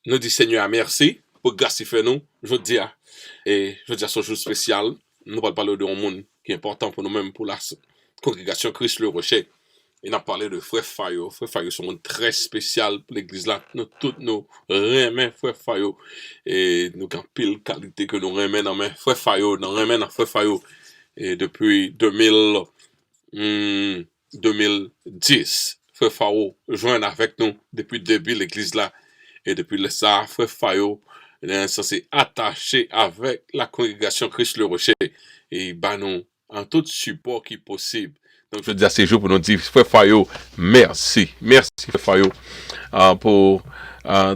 Nous disons Seigneur merci pour grâce qu'il fait nous. Je dis ce jour spécial. Nous allons parler de un monde qui est important pour nous-mêmes, pour la congrégation Christ le Rocher. Et nous parlé de Frère Fayo. Frère Fayo, c'est un monde très spécial pour l'église là. Nous tous nous remettons Frère Fayo. Et nous avons pile qualité que nous remettons dans Frère Fayo. Nous remettons dans Frère Fayo. Et depuis 2010, Frère Fayo joint avec nous depuis le début de l'église là. Et depuis le ça, Frère Fayo est censé attaché avec la congrégation Christ le Rocher. Et bah nous, en tout support qui est possible. Donc je dis à ces jours pour nous dire, Frère Fayo, merci. Merci Frère Fayo pour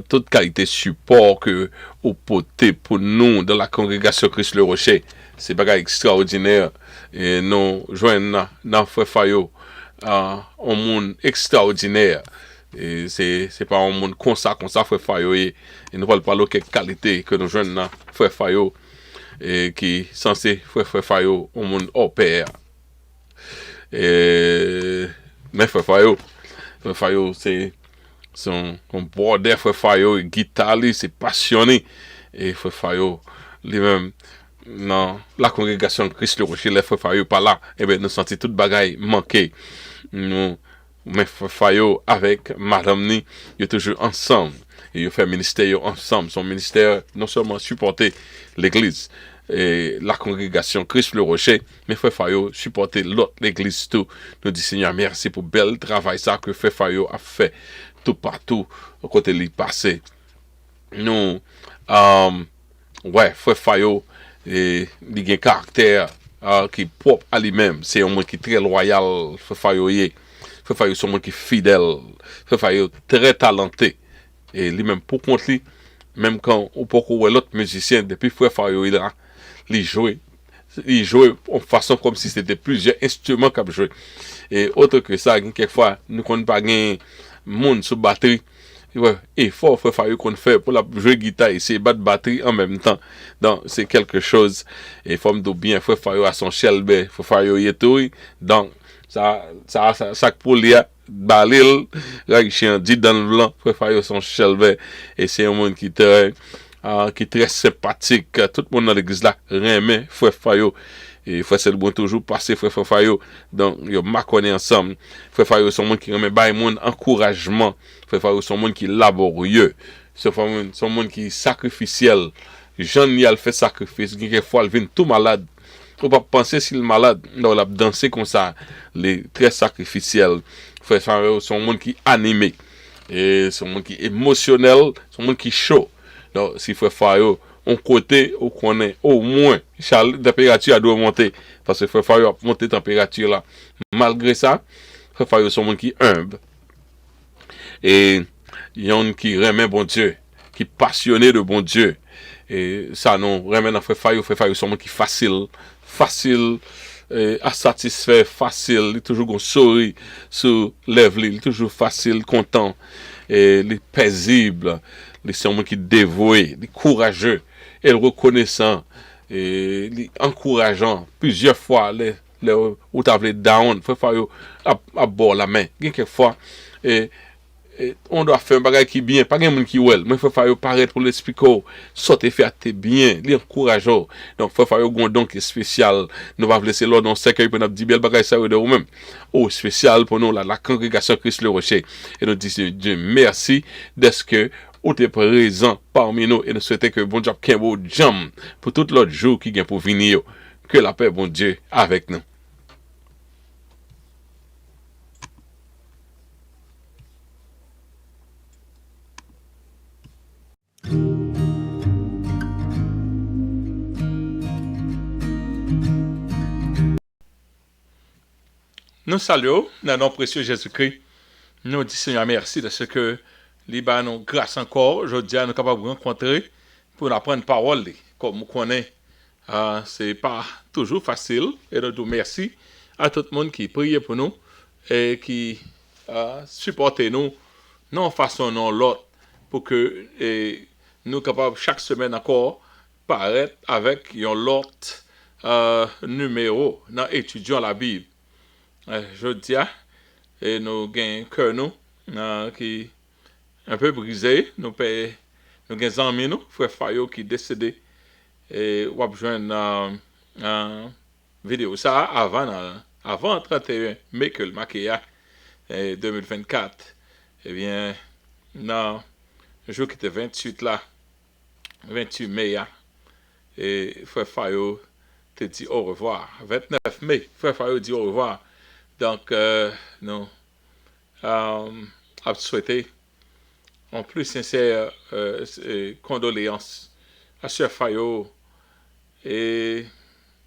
toute qualité support que vous portez pour nous dans la congrégation Christ le Rocher. C'est pas extraordinaire. Et nous joignons dans Frère Fayo un monde extraordinaire. Et c'est pas un monde comme ça Frère Fayo et nous allons parler de quelle qualité que nous jouons dans Frère Fayo et qui est censé Frère Fayo au monde hors pair. Mais Frère Fayo c'est son border Frère Fayo guitariste, c'est passionné et Frère Fayo lui-même dans la congrégation Christ le Rocher, les Frère Fayo pas là, et bien nous sentons toute bagaille manquée. Mais Frère Fayo avec Madame Ni, ils sont toujours ensemble. Et ils font ministère ensemble. Son ministère non seulement supporter l'église et la congrégation Christ le Rocher, mais Frère Fayo supporter l'autre l'église tout. Nous disons Seigneur merci pour le bel travail ça que Frère Fayo a fait tout partout au côté de passé. Nous, ouais, Frère Fayo, il a un caractère qui est propre à lui-même. C'est un monde qui est très loyal, Frère Fayo. Frère Fayo, c'est un monde qui est fidèle. Frère Fayo, très talenté. Et lui-même, pour contre lui, même quand on peut voir l'autre musicien, depuis Frère Fayo, il jouait en façon comme si c'était plusieurs instruments qu'il jouait. Et autre que ça, quelquefois, nous ne connaissons pas un monde sur batterie. Ouais, et fort Frère Fayo qu'on fait pour la jouer guitare et c'est battre batterie en même temps. Donc, c'est quelque chose. Et faut me dire bien, Frère Fayo à son Shelby, Frère Fayo y est tout. Donc, ça pour lui, Balil, là, il chien dit dans le blanc, Frère Fayo son Shelby. Et c'est un monde qui est très sympathique. Tout le monde dans l'église là, remet Frère Fayo. Et Frère Selbon toujours passé Frère Fayo. Donc, ils m'accordent ensemble. Frère Fayo, c'est un monde qui remet bail monde encouragement. Frère Fayo, c'est un monde qui est laborieux. C'est un monde qui est sacrificiel. Jean y a fait sacrifice. Quelquefois, il vient tout malade. Faut pas penser s'il est malade. Non, il a dansé comme ça. Il est très sacrificiel. Frère Fayo, c'est un monde qui est animé. Et c'est un monde qui est émotionnel. C'est un monde qui est chaud. Donc, si Frère Fayo, on côté, on connaît au moins, la température doit monter. Parce que Frère Fayo a monté la température là. Malgré ça, Frère Fayo, c'est un monde qui est humble. Et il y a un qui remet bon Dieu, qui est passionné de bon Dieu. Et ça, non, remet dans Frère Fayo, c'est un monde qui est facile à satisfaire, facile, il est toujours un sourire sur lèvres, il est toujours facile, content, et il est paisible, c'est un monde qui est dévoué, il est courageux, et reconnaissant, et encourageant plusieurs fois les ou t'avais down frère Fayo à bord la main quelques fois et on doit faire un bagage qui bien pas quelqu'un qui well mais faut faire paraître pour l'expliquer sortir faire tes bien les encourageant donc faut faire un don qui est spécial nous va laisser l'ordre dans cercueil pour nous dire bel bagage ça de nous même oh spécial pour nous la congrégation Christ le Rocher et nous disons Dieu merci d'être que ou t'es présent parmi nous et nous souhaitons que bon Dieu qu'un beau jam pour tout l'autre jour qui vient pour venir que la paix bon Dieu avec nous. Nous saluons dans notre précieux Jésus-Christ. Nous disons Seigneur merci de ce que Liban nous grâce encore. Aujourd'hui, nous sommes capables de rencontrer pour apprendre parole. Comme nous connaissons, c'est pas toujours facile. Et nous disons merci à tout le monde qui prie pour nous et qui supporte nous, non façon non l'autre, pour que nous capables chaque semaine encore paraître avec un autre numéro dans étudiant la Bible. Je dis, et nous avons cœur nous qui un peu brisé, nous avons amis nous, frère Fayo qui est décédé et on a besoin vidéo ça avant 31 mai que le maquillage 2024 et bien non le jour qui était 28 là 28 mai et frère Fayo te dit au revoir 29 mai frère Fayo dit au revoir donc nous souhaité en plus sincère condoléances à Sœur Fayo et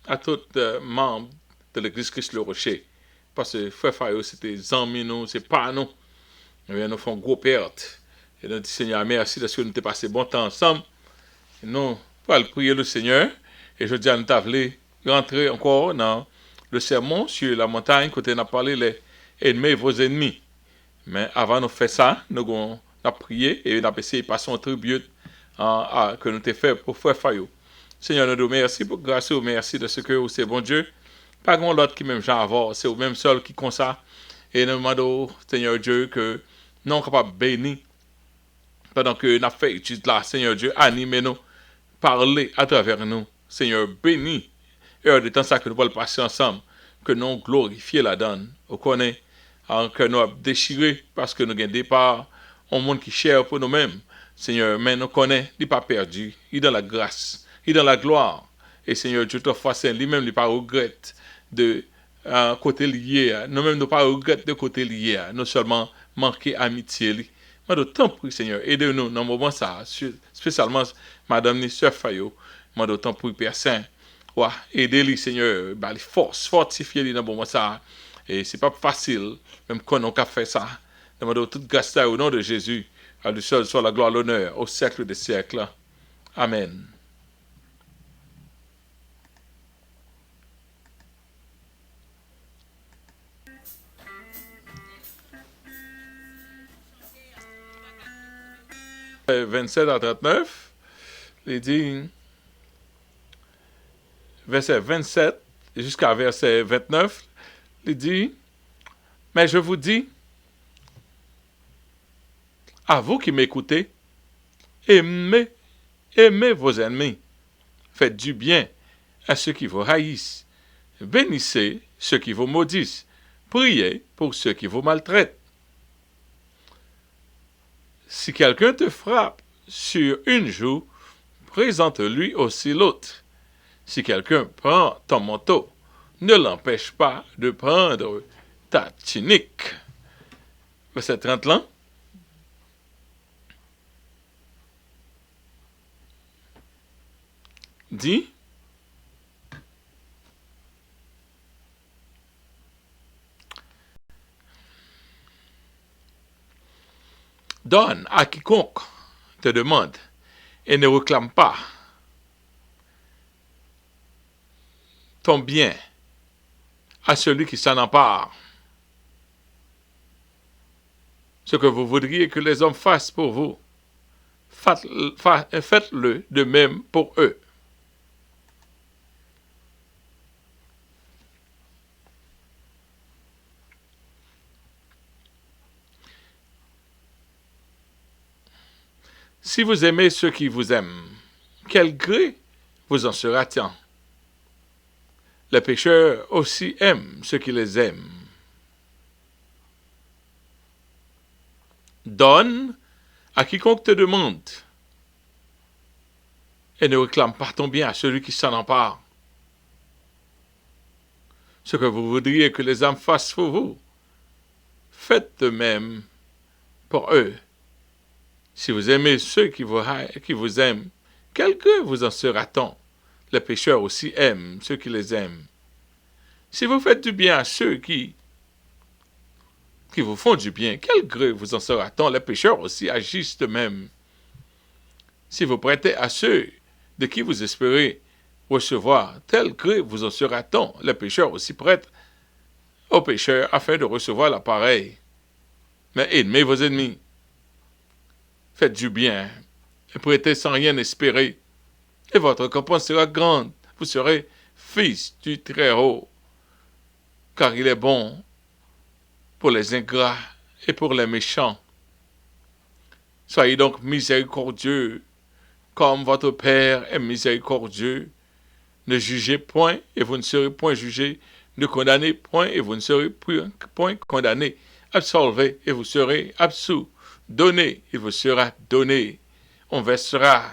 à tous les membres de l'église Christ le Rocher. Parce que Frère Fayo, c'était amis nous, c'est pas nous. Et bien, nous faisons gros perte. Et nous disons, Seigneur, merci de ce que nous avons passé bon temps ensemble. Et nous, pour aller prier le Seigneur. Et je dis à nous voulu rentrer encore dans le sermon sur la montagne, côté on a parlé les ennemis vos ennemis. Mais avant de faire ça, nous avons prié et nous avons essayé de passer un tribut que nous avons fait pour Frère Fayo. Seigneur, nous te merci pour grâce et merci de ce que vous c'est bon Dieu. Pas grand l'autre qui même j'en avoir, c'est au même seul qui comme ça. Et nous demandons, Seigneur Dieu, que nous sommes capables de bénir pendant que nous avons fait étude là, Seigneur Dieu, animez-nous, parlez à travers nous, Seigneur, bénis. Heure de temps ça que nous allons passer ensemble, que nous glorifions la donne. Vous connaissez, que nous avons déchiré parce que nous avons départ, un monde qui cher pour nous-mêmes. Seigneur, mais nous connaissons, il n'est pas perdu, il est dans la grâce. Il est dans la gloire. Et Seigneur Dieu, toi, Saint, lui-même, il n'est pas regrette de côté lié. Nous-mêmes, nous pas regrette de côté lié. Nous seulement manquer amitié. Mais d'autant plus, Seigneur, aidez-nous dans le moment ça, spécialement Madame Nisseur Fayo. Mais d'autant plus, Père Saint, aidez-les, Seigneur, les forces, fortifiez-les dans le moment ça. Et c'est pas facile, même quand on a fait ça. Nous demandons toute grâce au nom de Jésus. À lui seul soit la gloire, l'honneur, au siècle des siècles. Amen. « 27 à 39, il dit, verset 27 jusqu'à verset 29, il dit, mais je vous dis, à vous qui m'écoutez, aimez vos ennemis, faites du bien à ceux qui vous haïssent, bénissez ceux qui vous maudissent, priez pour ceux qui vous maltraitent. Si quelqu'un te frappe sur une joue, présente-lui aussi l'autre. Si quelqu'un prend ton manteau, ne l'empêche pas de prendre ta tunique. » Verset 30 là. Dit, donne à quiconque te demande et ne réclame pas ton bien à celui qui s'en empare. Ce que vous voudriez que les hommes fassent pour vous, faites-le de même pour eux. Si vous aimez ceux qui vous aiment, quel gré vous en sera-t-il? Les pécheurs aussi aiment ceux qui les aiment. Donne à quiconque te demande et ne réclame pas ton bien à celui qui s'en empare. Ce que vous voudriez que les hommes fassent pour vous, faites de même pour eux. Si vous aimez ceux qui vous aiment, quel gré vous en sera-t-on? Les pécheurs aussi aiment ceux qui les aiment. Si vous faites du bien à ceux qui vous font du bien, quel gré vous en sera-t-on? Les pécheurs aussi agissent de même. Si vous prêtez à ceux de qui vous espérez recevoir, tel gré vous en sera-t-on? Les pécheurs aussi prêtent aux pécheurs afin de recevoir l'appareil. Mais aimez vos ennemis. Faites du bien et prêtez sans rien espérer. Et votre récompense sera grande. Vous serez fils du Très-Haut. Car il est bon pour les ingrats et pour les méchants. Soyez donc miséricordieux, comme votre Père est miséricordieux. Ne jugez point, et vous ne serez point jugés. Ne condamnez point, et vous ne serez point condamnés. Absolvez, et vous serez absous. Donnez, et vous sera donné. On versera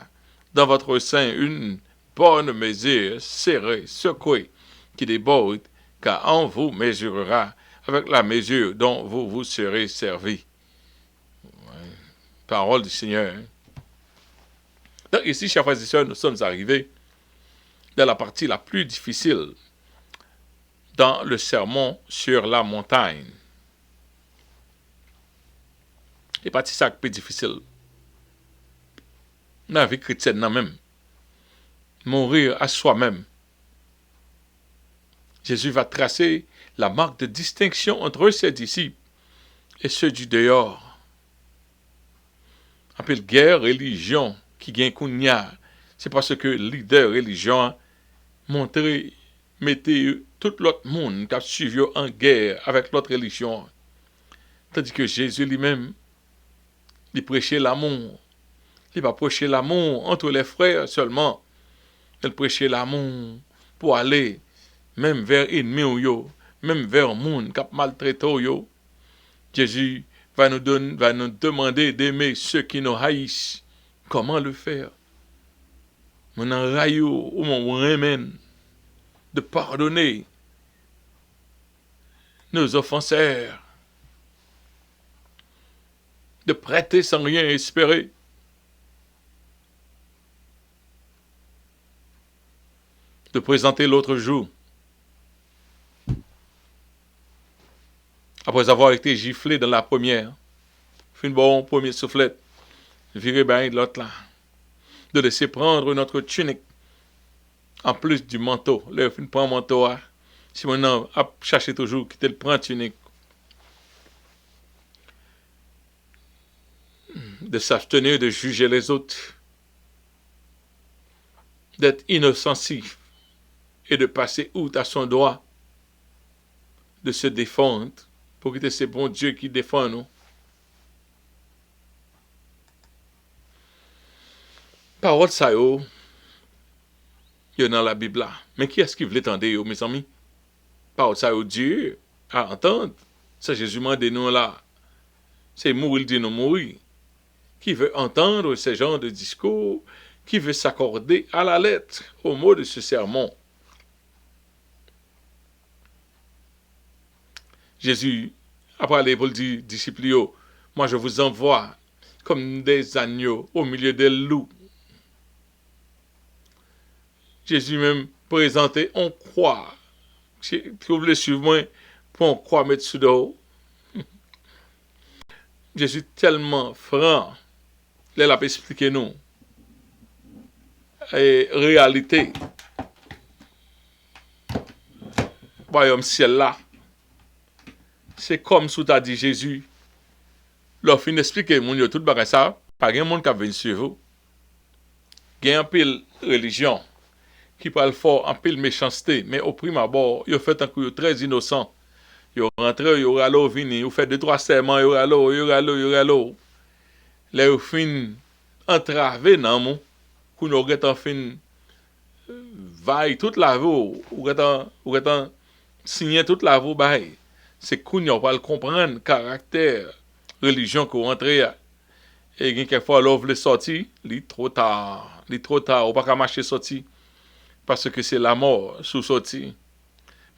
dans votre sein une bonne mesure, serrée, secouée, qui déborde, car on vous mesurera avec la mesure dont vous vous serez servi. Ouais. Parole du Seigneur. Donc ici, chers frères et sœurs, nous sommes arrivés dans la partie la plus difficile dans le sermon sur la montagne. Et partie ça plus difficile. Dans la vie chrétienne, même. Mourir à soi-même. Jésus va tracer la marque de distinction entre ses disciples et ceux du dehors. En pile guerre, religion, qui gagne kounya, c'est parce que le leader religion montré, mettez tout l'autre monde qui a suivi en guerre avec l'autre religion. Tandis que Jésus lui-même, il prêchait l'amour. Il va prêcher l'amour entre les frères seulement. Il prêchait l'amour pour aller même vers ennemi yo, même vers monde qui a maltraité yo. Jésus va nous demander d'aimer ceux qui nous haïssent. Comment le faire? Mon enrayo ou mon remède de pardonner nos offenseurs, de prêter sans rien espérer. De présenter l'autre jour. Après avoir été giflé dans la première, fait une bonne première soufflette, virer bien de l'autre là. De laisser prendre notre tunique, en plus du manteau. Là, il prend un manteau, si maintenant, à chercher toujours, quitter le prend tunique. De s'abstenir de juger les autres. D'être inoffensif. Et de passer outre à son droit de se défendre pour que c'est bon Dieu qui défend nous. Parole ça yo, il y a dans la Bible là. Mais qui est-ce qui veut l'entendre yo, mes amis? Parole ça yo, Dieu à entendre. Ça Jésus m'a dit nous là. C'est mourir dit nous mourir. Qui veut entendre ce genre de discours, qui veut s'accorder à la lettre au mot de ce sermon. Jésus, après les disciples, moi je vous envoie comme des agneaux au milieu des loups. Jésus même présenté, on croit. Si vous voulez suivre moi, pour on croit mettre sous d'eau. Jésus tellement franc, là il a expliqué nous. Et réalité, royaume ciel là. C'est comme sous t'a dit Jésus. Leur fin expliquer mon yo tout bagay ça, pas gen monde qui vient suivre vous. Gen un pile religion qui parle fort en pile méchanceté, mais au prime abord, yo fait un coup très innocent. Yo rentre, yo ralo vini, yo fait deux trois serments, yo ralo. Là yo fin entravé dans mon, qu'on aurait fin vaille toute la vie, ou signé toute la vie, c'est qu'on n'a pas le comprendre le caractère religion qu'on rentre et quelquefois l'ouvre le sorti, il est trop tard, ou pas qu'à marcher sorti parce que c'est la mort sous sorti.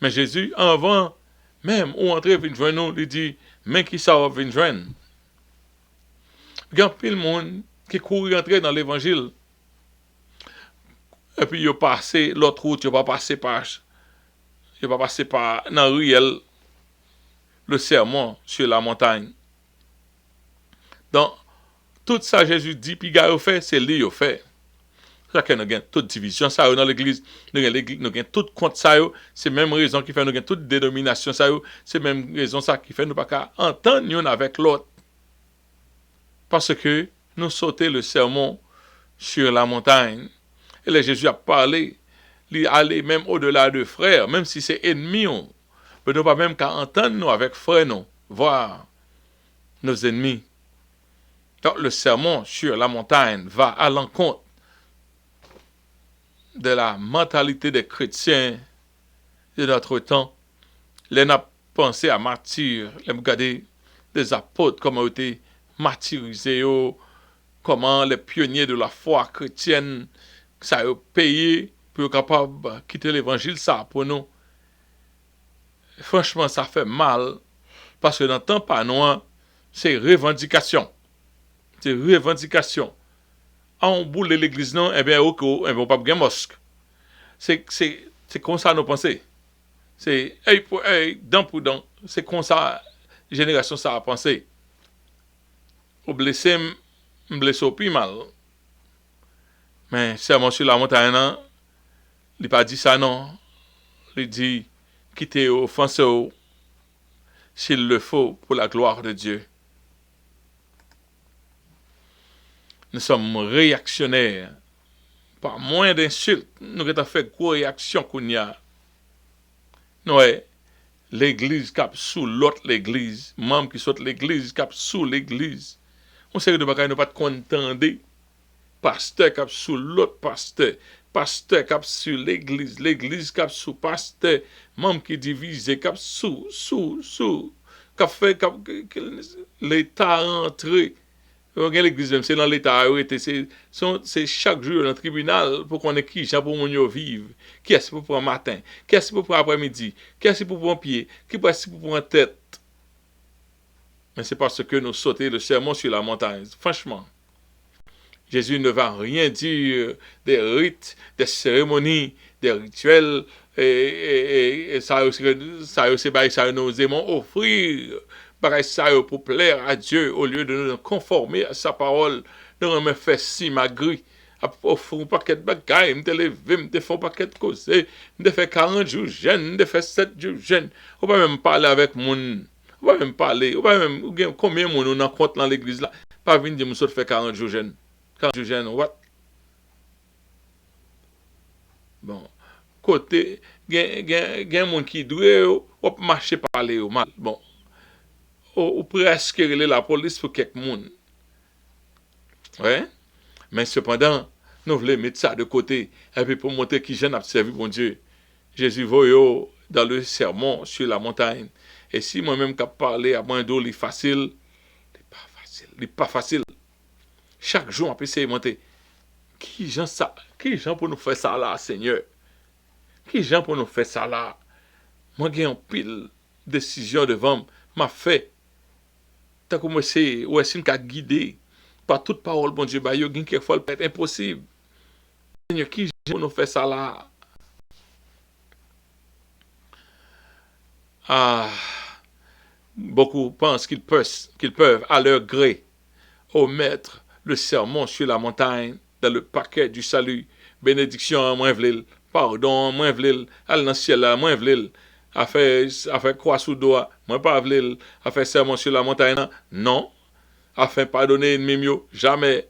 Mais Jésus avant même ou entrer vinn joindre nous, il dit mais qui ça va venir joindre. Il y a plein de monde qui court rentrer dans l'évangile et puis il passé l'autre route, il pas passer par dans réel le sermon sur la montagne. Donc tout ça Jésus dit puis gars fait, c'est lui fait. Ça que nous avons toute division ça dans l'église, nous avons toute compte ça, c'est même raison qui fait nous avons toute dénomination ça, c'est même raison ça qui fait nous pas entendre l'un avec l'autre. Parce que nous sautons le sermon sur la montagne. Et là, Jésus a parlé, il allait même au-delà de frères, même si c'est ennemi, mais nous pas même qu'à entendre nous avec frères, nous, voir nos ennemis. Donc le sermon sur la montagne va à l'encontre de la mentalité des chrétiens de notre temps. Les n'a pensé à martyrs, les regarder des apôtres, comment ils étaient martyrisés, comment les pionniers de la foi chrétienne, ça a payé pour être capable de quitter l'évangile, ça pour nous. Franchement, ça fait mal, parce que dans le temps pas noir, c'est revendication. C'est revendication. On boule l'église, non, eh bien, on ne va pas bien mosque. C'est comme ça nous pensons. C'est dent pour dent. C'est comme ça, génération ça a pensé. Au blessé, blessé au plus mal. Mais sermon sur la montagne, il n'a pas dit ça, non. Il dit quitter offensé s'il le faut pour la gloire de Dieu. Nous sommes réactionnaires. Par moins d'insultes, nous avons fait gros réaction qu'on y a. Nous, l'église cap sous l'autre l'église, membres qui sont l'église cap sous l'église. On sait que nous ne pas contenter. Pasteur cap sous l'autre pasteur, pasteur cap sur l'église cap sous pasteur, membre qui divise cap sous, cap fait cap l'État rentré. L'église même, c'est dans l'État, c'est chaque jour dans le tribunal pour qu'on ait qui, pour qu'on vivre. Qui est-ce pour prendre matin? Qui est-ce pour prendre après-midi? Qui est-ce pour prendre pied? Qui est-ce pour prendre tête? Mais c'est parce que nous sautons le sermon sur la montagne. Franchement, Jésus ne va rien dire des rites, des cérémonies, des rituels, et ça nous aimons offrir. Pareil ça pour plaire à Dieu au lieu de nous conformer à sa parole. Nous remet fait si magri. Offrir un paquet de bagailles, me lever, me faire un paquet de causes, me faire 40 jours jeûne, me faire 7 jours jeûne. On va même parler avec moun. On va même parler. On va même combien de moun on en compte dans l'église là. Pas venir dire me faire 40 jours jeûne. 40 jours jeûne, what? Bon. Côté, gen moun qui doit ou marcher parler ou mal. Bon. Ou presque relais la police pour quelques monde. Ouais? Mais cependant, nous voulons mettre ça de côté et puis pour montrer qui j'en a servi bon Dieu. Jésus voyait dans le sermon sur la montagne. Et si moi-même qui parler à moi d'eau, c'est facile, c'est pas facile. Chaque jour, on peut essayer de monter. Qui j'en pour nous faire ça là, Seigneur? Qui j'en pour nous faire ça là? Moi, j'ai une pile décision devant m'a fait. Tant que moi, c'est guidé par toute parole, bon Dieu, bah, il y a quelquefois peut être impossible. Seigneur, qui pour nous faire ça là? Ah, beaucoup pensent qu'ils peuvent, à leur gré, omettre le sermon sur la montagne dans le paquet du salut. Bénédiction, moins v'lil. Pardon, moins v'lil. Al dans le ciel là, moins v'lil. A fait croix sous doigt, moins pas v'lil. A fait sermon sur la montagne, non. A fait pardonner ennemi, jamais.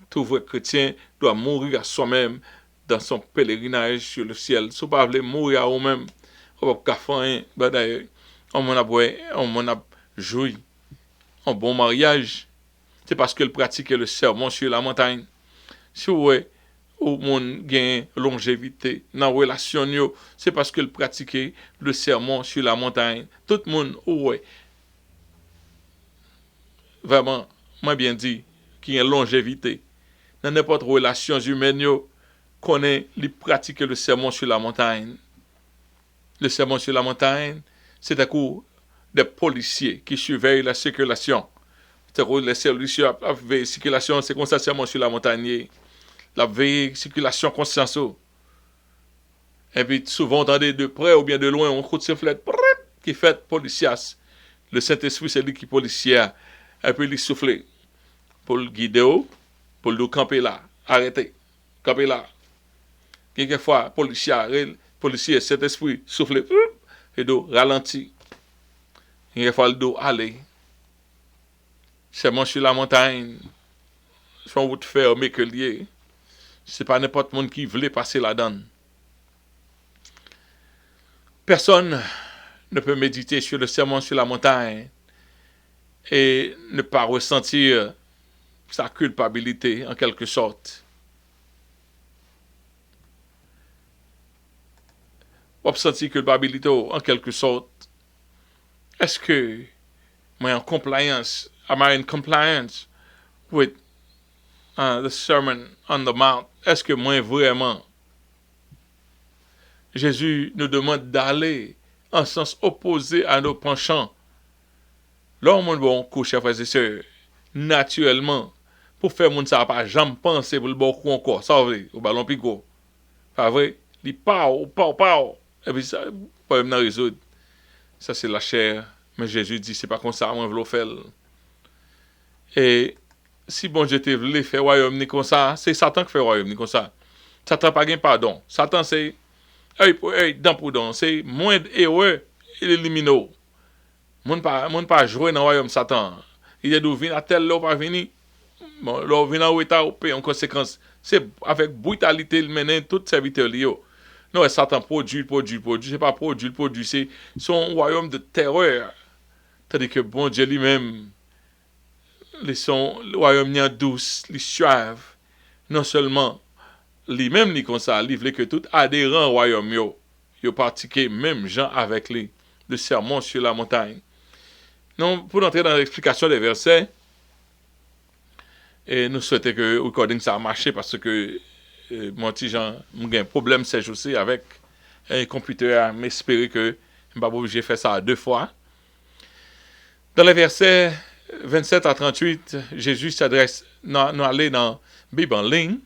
Tout vrai chrétien doit mourir à soi-même dans son pèlerinage sur le ciel. Si vous ne voulez mourir à vous-même, vous ne pouvez pas faire d'ailleurs. On m'en a joui. un bon mariage, c'est parce qu'elle pratiquait le sermon sur la montagne. Si vous voyez, ou moun gagne longévité dans la relation, c'est parce qu'elle pratiquait le sermon sur la montagne. Tout le monde, ouais, vraiment, moi bien dit, qui a longévité dans n'importe quelle relation humaine, connaît, il pratique le sermon sur la montagne. Le sermon sur la montagne, c'est un coup des policiers qui surveillent la circulation. C'est-à-dire les services de circulation, c'est comme ça, sermon sur la montagne. La veille, circulation conscience. Et puis souvent, on entendait de près ou bien de loin, on coup de sifflet qui fait policier. Le Saint-Esprit, c'est lui qui est policier. Et puis il souffle pour le guider, pour le camper là, arrêter, camper là. Quelquefois, policier, Saint-Esprit souffle et do ralenti. Quelquefois, le dos aller. C'est sur la montagne, son route fermée que lié. C'est pas n'importe monde qui voulait passer la donne. Personne ne peut méditer sur le sermon sur la montagne et ne pas ressentir sa culpabilité en quelque sorte. Ressentir culpabilité en quelque sorte. Est-ce que moi en compliance, am I in compliance with the Sermon on the Mount? Est-ce que moi vraiment Jésus nous demande d'aller en sens opposé à nos penchants. Là, on bon coucher, frères et sœurs, naturellement, pour faire moun ça pas jamais penser pour le bon coup encore, ça vrai, au ballon pico. Pas vrai? Li pao. Et puis ça, problème n'a résoudre. Ça c'est la chair. Mais Jésus dit, c'est pas comme ça, moi je veux faire. Et si bon Dieu te voulait faire royaume ni comme ça, c'est Satan qui fait royaume ni comme ça. Satan pas gain pardon. Satan c'est œil pour œil, dent pour dent. C'est moins heureux, il élimine. Moun pas jouer dans royaume Satan. Il est d'où vient à tel là pas venir. Bon, là vient en état au en conséquence. C'est avec brutalité il mène tout serviteur li yo. Non, Satan produit, c'est pas produit, c'est son royaume de terreur. Tandis que bon Dieu lui-même, le royaume n'est douce, les suave. Non seulement lui-même li comme ça, il veut que tout adhérent au royaume yo pratiquer même gens avec lui, le sermon sur la montagne. Non, pour entrer dans l'explication des versets, et nous souhaitons que le recording ça a marché parce que mon petit Jean, j'ai un problème ces jours-ci avec un computer, m'espérer que je ne vais pas obligé de faire ça 2 fois. Dans les versets 27 à 38, Jésus s'adresse, nous allons dans la Bible en ligne,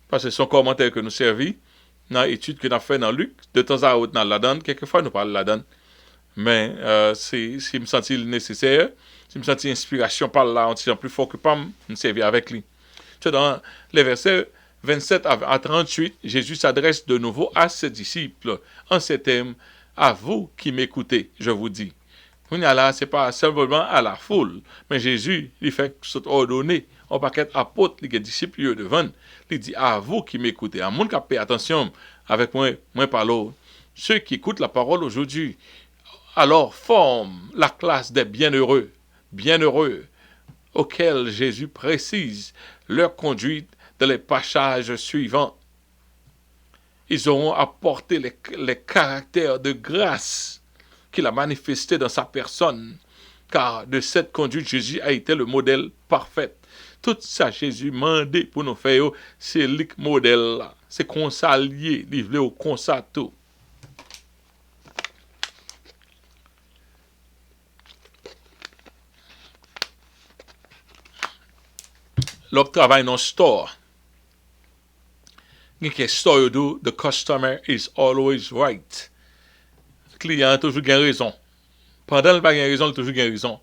parce que c'est son commentaire que nous servons, dans l'étude que nous avons fait dans Luc, de temps à autre dans la donne, quelquefois nous parlons de la donne, mais si je me sens nécessaire, si je me sens inspiration par là, on tient plus fort que pas, nous servir avec lui. Dans les versets 27 à 38, Jésus s'adresse de nouveau à ses disciples en ces termes: à vous qui m'écoutez, je vous dis. Là, ce n'est pas simplement à la foule, mais Jésus, il fait ordonner au paquet apôtres, les disciples devant, il dit à vous qui m'écoutez, à mon qui paye attention avec moi par l'autre. Ceux qui écoutent la parole aujourd'hui, alors forment la classe des bienheureux, auxquels Jésus précise leur conduite dans les passages suivants. Ils auront apporté les caractères de grâce qu'il a manifesté dans sa personne, car de cette conduite, Jésus a été le modèle parfait. Tout ça, Jésus m'a demandé pour nous faire, c'est le modèle là. C'est qu'on s'allie, livré au constat tout. L'autre travail dans le store. Dans store, the customer is always right. Le client a toujours raison. Pendant le pas raison, il a toujours raison.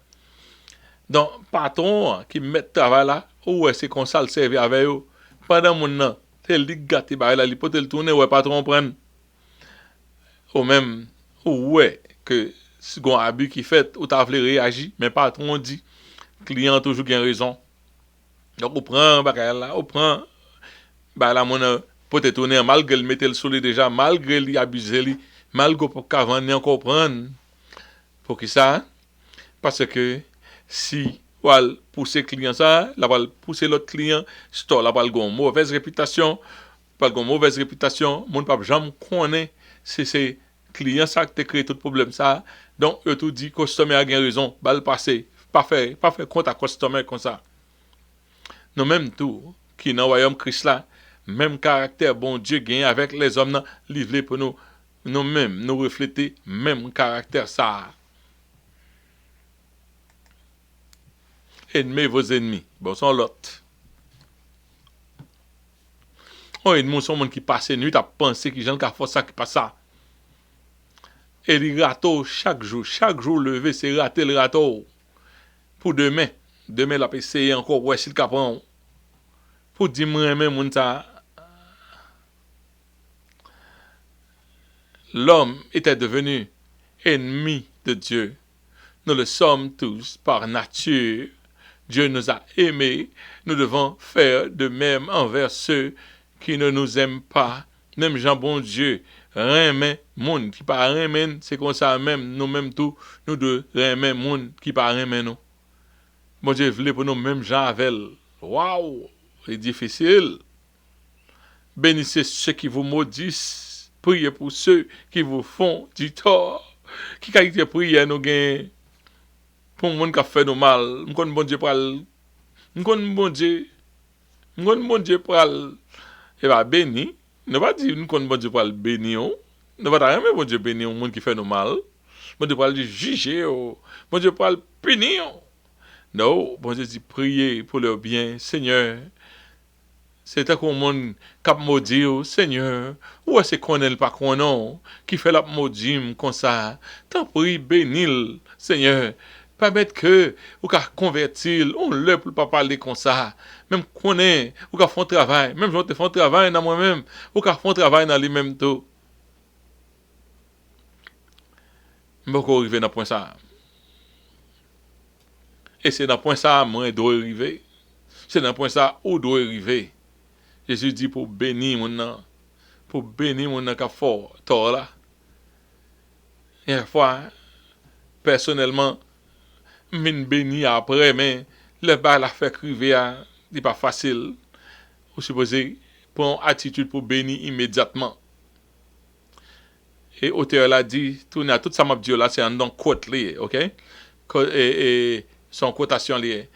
Donc, patron qui met le travail là, ou c'est comme ça le servir avec eux. Pendant mon nom, c'est le gâté, il peut le tourner, ouais, patron prend. Ou même, ouais, que si on a un abus qui fait, ou t'as voulu réagir, mais patron dit, le client a toujours raison. Donc, on prend, on prend, la monnaie peut être tourner, malgré le mettre le soleil déjà, malgré l'abuser, malgré qu'avant, on comprendre. Pour qui ça? Parce que si ou al pousser client ça, la va pousser l'autre client, store la va gon mauvaise réputation, pas gon mauvaise réputation, moun pa jamais connaît c'est client ça qui te crée tout problème ça. Donc eux tout dit customer a bien raison, bal passé, pas faire compte à customer comme ça. Nous même tout qui dans royaume Christ là, même caractère bon Dieu gagne avec les hommes là, livré pour nous nous-mêmes nous refléter même caractère ça. Aimez vos ennemis. Bon, son l'autre. On ennemi son monde qui passe nuit à penser qui j'en ka fait ça qui passe ça. Et il râteau chaque jour levé c'est rater le râteau. Pour demain la peut essayer encore ouais s'il capon. Pour dire moi même moun ça l'homme était devenu ennemi de Dieu. Nous le sommes tous par nature. Dieu nous a aimés, nous devons faire de même envers ceux qui ne nous aiment pas. Même Jean bon Dieu, remet moun qui pas remet, c'est comme ça même, nous même tout, nous deux remet moun qui pas remet nous. Bon Dieu voulait pour nous même Jean avec. Waouh, c'est difficile. Bénissez ceux qui vous maudissent, priez pour ceux qui vous font du tort. Qui qualité prière nous gagne? Pour moun qui fait nous mal, m'konn bon Dieu pral, m'konn bon Dieu pral, et va béni. Ne pas dire m'konn bon Dieu pral béni on. Ne pas rien bon Dieu béni on moun qui fait nous mal. Bon Dieu pral juger on. Bon Dieu pral punir on. Non, bon Dieu dit prier pour leur bien, Seigneur. C'est un monde qui maudit Seigneur. Ou est-ce qu'on n'est pas qu'on qui fait la maudit comme ça. Tant pis bénil, Seigneur. Permettre que ou ka convertir on le pour pas parler comme ça même connaît ou ka font travail même je te font travail dans moi-même ou ka font travail dans lui même tout beaucoup arriver dans point ça et c'est dans point ça moi doit arriver c'est dans point ça où doit arriver Jésus dit pour bénir mon qui fort tort là et fois personnellement min béni après mais le bal la fait criver c'est pas facile vous supposez prendre attitude pour bénir immédiatement et auteur l'a dit tourner à tout ça m'a dit là c'est un don quote lié OK et son quotation lié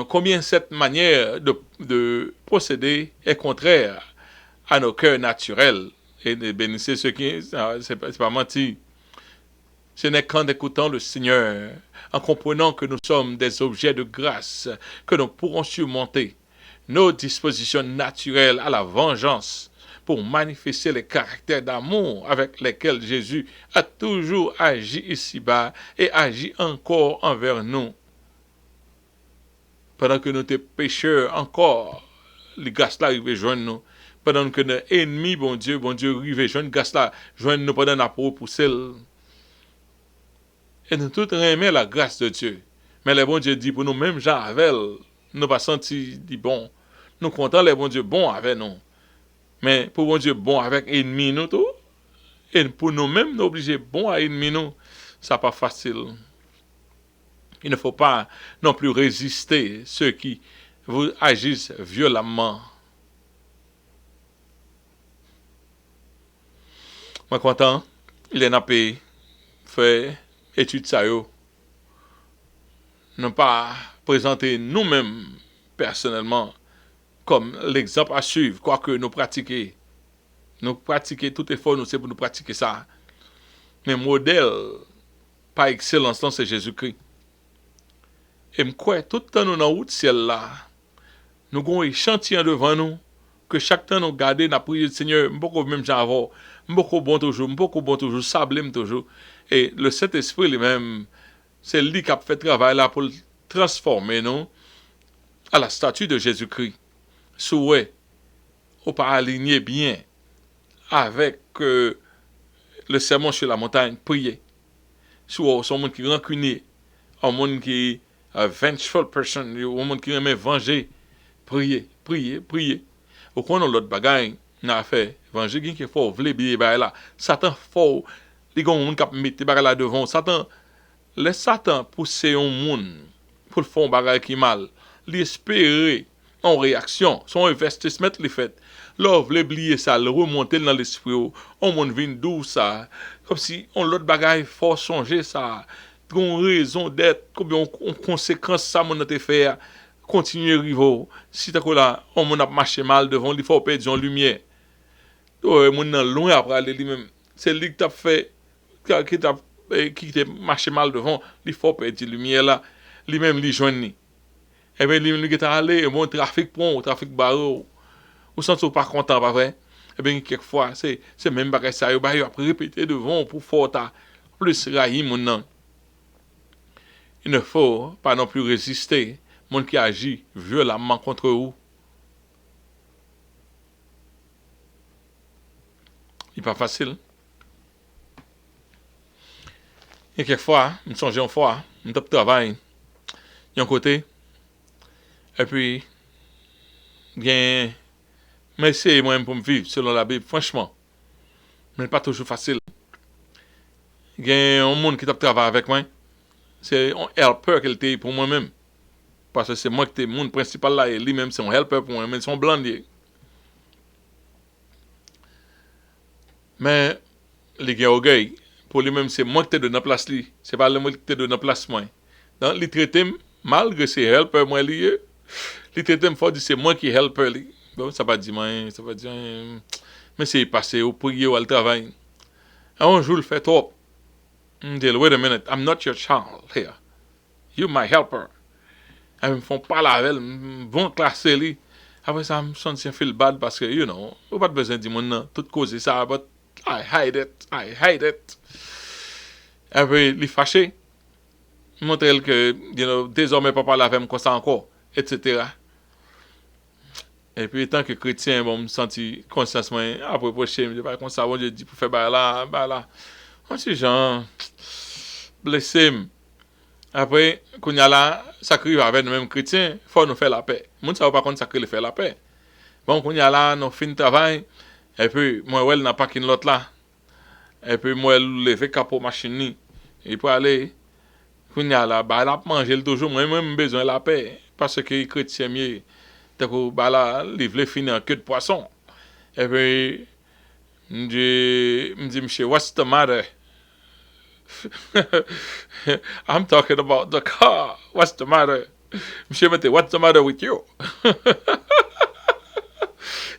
combien cette manière de procéder est contraire à nos cœurs naturels et de bénissez ceux qui c'est pas menti. Ce n'est qu'en écoutant le Seigneur, en comprenant que nous sommes des objets de grâce, que nous pourrons surmonter nos dispositions naturelles à la vengeance pour manifester les caractères d'amour avec lesquels Jésus a toujours agi ici-bas et agit encore envers nous. Pendant que nous étions pécheurs encore, les grâces-là arrivaient joindre nous. Pendant que nos ennemis, bon Dieu, arrivaient joindre grâce-là, joindre nous pendant la peau pour celle. Et nous tous aimons la grâce de Dieu. Mais le bon Dieu dit pour nous, même Jean avec, nous pas senti dit bon. Nous comptons les bon Dieu bon avec nous. Mais pour bon Dieu bon avec ennemi nous tout, et pour nous-mêmes nous obliger bon à ennemi nous, ça pas facile. Il ne faut pas non plus résister ceux qui vous agissent violemment. Moi content, il est nappé, fait étude ça yo. Ne pas présenter nous-mêmes personnellement comme l'exemple à suivre, quoique nous pratiquer. Nous pratiquer tout effort, nous c'est pour nous pratiquer ça. Mais modèle par excellence, c'est Jésus-Christ. Et me crois tout le temps nous dans route ciel là. Nous avons un échantillon devant nous que chaque temps nous garder n'a prier le Seigneur, beaucoup même j'avais, beaucoup bon toujours, sablé toujours et le Saint-Esprit lui-même c'est lui qui a fait travail là pour transformer nous à la statue de Jésus-Christ. Souhait ou pas aligner bien avec le sermon sur la montagne, prier. Soit son monde qui rancunier, un monde qui a vengeful person, un monde qui aime venger, prier. Au qu'on a l'autre bagaille n'a fait venger qui faut vle bien là. Satan faut les gens monde qui mettre bagarre là devant. Satan laisse Satan pousser un monde pour le faire un bagage qui mal. L'espérer en réaction, son investissement les fait. Là, vous oublier ça, le remonter dans l'esprit, on monde vient d'où ça, comme si on l'autre bagage faut changer ça, une raison d'être, combien on conséquence ça mon a fait, continuer rivo. Si t'as là, on a marché mal devant, il faut perdre en lumière. Mon nan loin après aller lui-même. C'est lui qui t'a fait, qui t'a marché mal devant, il faut perdre lumière là, lui-même lui joindre. Et bien lui qui t'a allé, bon trafic pont, trafic barreau. Ou sens pas content pas vrai? Eh bien quelquefois c'est même bagage ça, bah yo après répéter devant pour faire ta plus raï mon nan. Il ne faut pas non plus résister monde qui agit violemment contre vous. Il pas facile. Et quelquefois, me songe une fois, me top travail, d'un côté, et puis, bien, mais c'est moi-même pour me vivre selon la Bible, franchement, mais pas toujours facile. Il y a un monde qui travaille avec moi, c'est un helper qu'elle était pour moi-même. Parce que c'est moi qui suis le monde principal là, et lui-même c'est un helper pour moi-même, c'est un blandier. Mais, les gars, orgueil, pour lui-même, c'est moi qui te donne la place, c'est pas moi qui te donne la place, moi. Donc, il traite malgré ses helpers, moi, il traite faut dire c'est moi qui helper, lui. Bon, ça va dire, ça va dire, mais c'est passé au prier ou au travail. Un jour, il fait trop. Il dit, wait a minute, I'm not your child here. You're my helper. Ils me font parler avec elle, vont classer lui. Après ça, je me sens feel bad parce que, you know, on pas besoin de dire non, toute cause ça, but I hide it. Après, il est fâché. Montrer que, you know, désormais pas parler avec moi comme ça encore, etc. Et puis, tant que chrétien, bon, je me sens conscience, après, pour chez moi, comme ça, bon, je dis pour faire bah là. On dit, genre, blessé. Après, quand y a là, ça arrive avec nous mêmes chrétiens, il faut nous faire la paix. Moun ça va pas contre ça faire la paix. Bon, quand y a là, nous fin travail, et puis, moi, elle n'a pas qu'une l'autre là. Et puis, moi, elle lever capot machine, et puis aller, quand y a là, bah, elle a mangé toujours, moi-même, besoin de la paix. Parce que les chrétiens, mieux, bah là, ils veulent finir en queue de poisson. Et puis, me dit, monsieur, what's the matter? I'm talking about the car. What's the matter? Monsieur Mette, what's the matter with you?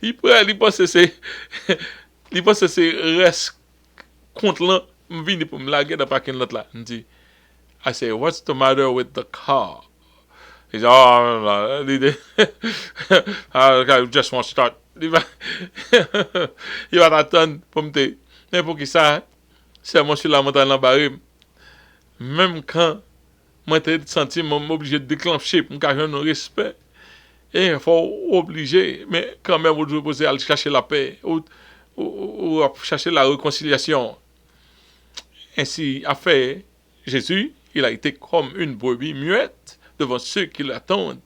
Il pense que c'est reste contre là, je viens pour me laguer dans le parking lot là. Il dit, I say, what's the matter with the car? He dit, oh, I just want to start. Il va t'attendre pour me dire, mais pour qui ça? C'est moi sur la montagne en baril. Même quand moi t'ai senti m'obligé de déclencher pour que j'ai un respect. Et il faut obliger, mais quand même vous poser à chercher la paix ou à chercher la réconciliation. Ainsi a fait Jésus, il a été comme une brebis muette devant ceux qui l'attendent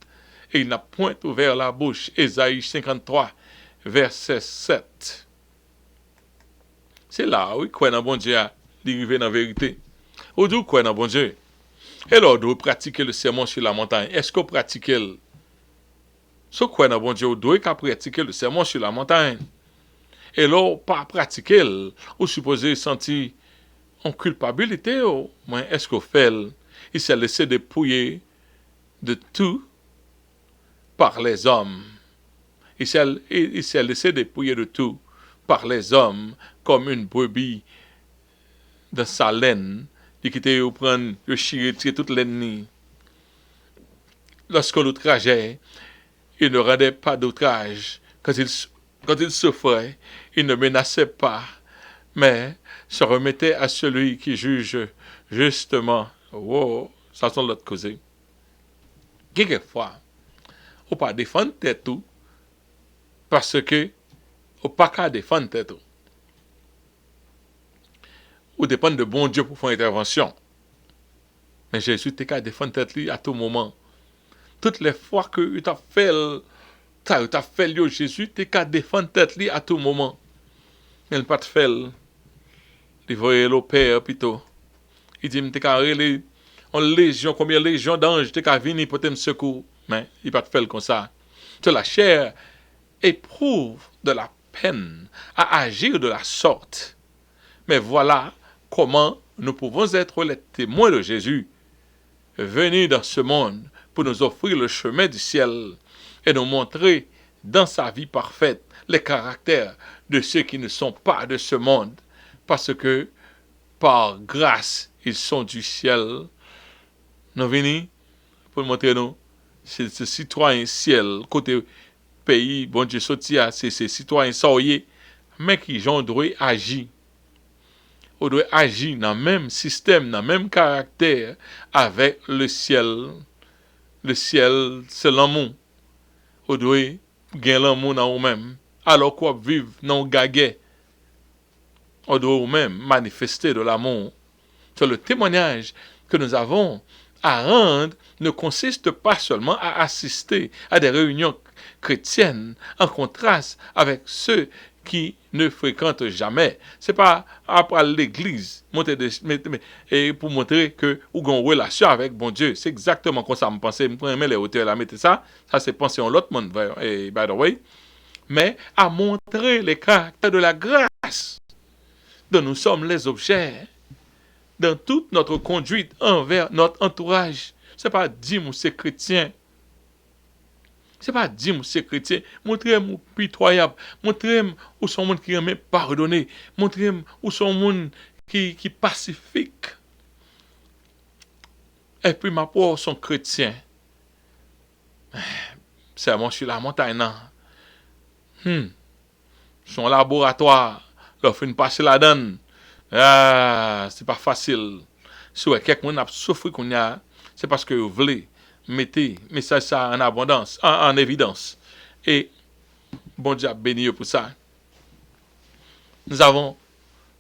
et il n'a point ouvert la bouche. Ésaïe 53, verset 7. C'est là, oui, quoi dans bon Dieu, d'arriver dans la vérité. Aujourd'hui, quoi dans bon Dieu. Et là, on pratiquer le sermon sur la montagne. Est-ce qu'on pratique le ce quoi dans bon Dieu, on doit pratiquer le sermon sur la montagne. Et là, pas pratiquer, on supposé sentir en culpabilité, mais est-ce qu'on fait, il s'est laissé dépouiller de tout par les hommes. Il s'est laissé dépouiller de tout par les hommes comme une brebis de sa laine, qui était au prendre, le chier toute laine. Lorsque l'outrageait, il ne rendait pas d'outrage. Quand il souffrait, il ne menaçait pas, mais se remettait à celui qui juge justement. Wow, ça sont l'autre cause. Quelquefois, on ne peut pas défendre tête tout, parce que on ne peut pas défendre tête tout. On dépend de bon Dieu pour faire une intervention. Mais Jésus t'es qu'à défendre tête lui à tout moment. Toutes les fois que tu as fait, Jésus t'es qu'à défendre tête lui à tout moment. Il n'a pas de fait. Il voyait le Père plutôt. Il dit, t'es qu'à aller En légion, combien de légions d'anges t'es qu'à venir pour te secours. Mais il va te faire comme ça. Que la chair éprouve de la peine à agir de la sorte. Mais voilà comment nous pouvons être les témoins de Jésus, venu dans ce monde pour nous offrir le chemin du ciel et nous montrer dans sa vie parfaite les caractères de ceux qui ne sont pas de ce monde, parce que par grâce ils sont du ciel. Nous venons pour montrer nous, c'est ce citoyen ciel, côté pays, bon Dieu sorti à ces citoyens saoyés, mais qui ont droit agir. On doit agir dans le même système, dans le même caractère avec le ciel. Le ciel, c'est l'amour. On doit gagner l'amour dans nous-mêmes. Alors qu'on vive dans le gaguet, on doit nous-mêmes manifester de l'amour. C'est le témoignage que nous avons à rendre ne consiste pas seulement à assister à des réunions chrétiennes en contraste avec ceux qui ne fréquentent jamais. C'est pas après l'église et pour montrer que ou une relation avec bon Dieu. C'est exactement comme ça me pensais. Je les auteurs là mettez ça. Ça c'est penser en l'autre monde. By the way. Mais à montrer les caractères de la grâce dont nous sommes les objets dans toute notre conduite envers notre entourage. C'est pas dire que c'est chrétien. C'est pas dire que c'est chrétien. Montrez-moi pitoyable. Montrez-moi où sont les gens qui aiment pardonner. Montrez-moi où sont les gens qui pacifiques. Et puis ma pauvre sont chrétiens. C'est moi sur la montagne. Son laboratoire. Leur fait passer la donne. Ah, c'est pas facile. Si quelqu'un a souffert qu'on a, c'est parce que vous voulez mettre ça en abondance, en évidence. Et bon Dieu a béni pour ça. Nous avons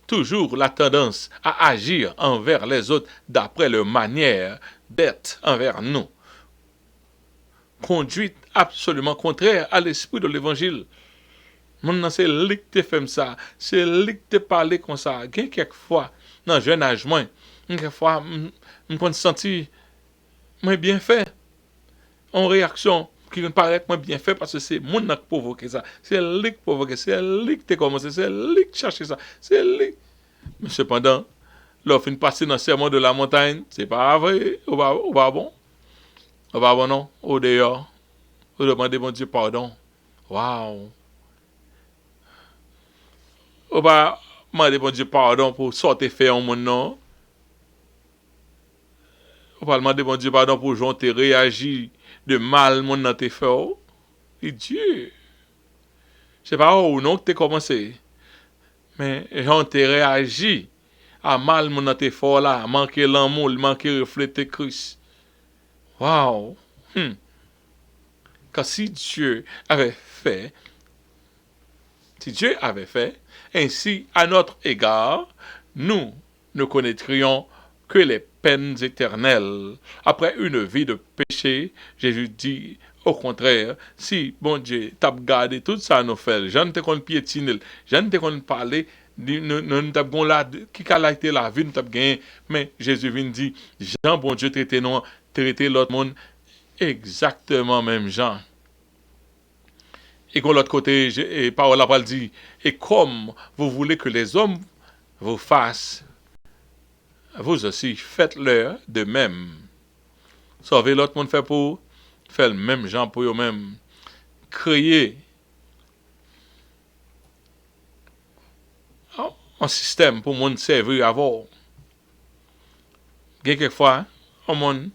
toujours la tendance à agir envers les autres d'après leur manière d'être envers nous. Conduite absolument contraire à l'esprit de l'évangile. Maintenant, c'est lui qui te fait ça. C'est lui qui te parle comme ça. Quelquefois, dans le jeune âge, quelquefois, je me sens bien fait. En réaction, qui me paraît bien fait parce que c'est moi qui provoqué ça. C'est lui qui provoqué. C'est lui qui te commencé. C'est lui qui cherché ça. C'est lui. Mais cependant, l'offre une partie dans le serment de la montagne, c'est pas vrai. Au bas bon. Au bas bon, non. Au dehors. Au demander mon Dieu pardon. Waouh. On va demander bon Dieu pardon pour sortir faire un monde non. On va demander bon Dieu pardon pour gens te réagi de mal monde dans tes fait. Et Dieu. C'est pas où non que t'es commencé. Mais gens te réagi à mal monde dans tes fait là, manquer l'amour, manquer refléter Christ. Waouh. Car si Dieu avait fait ainsi à notre égard, nous ne connaîtrions que les peines éternelles. Après une vie de péché, Jésus dit au contraire, si bon Dieu t'a gardé tout ça nous fait, je ne te connais piétiner, je ne te connais parler, nous t'avons là qui a été la vie nous t'avons gagné, mais Jésus vient dire, Jean bon Dieu traiter l'autre monde exactement même Jean. Et de l'autre côté, et parole la dit, et comme vous voulez que les hommes vous fassent, vous aussi faites-leur de même. Sauvez l'autre monde fait pour, faire le même genre pour eux-mêmes. Créer un système pour monde servir avant. Quelquefois, un monde,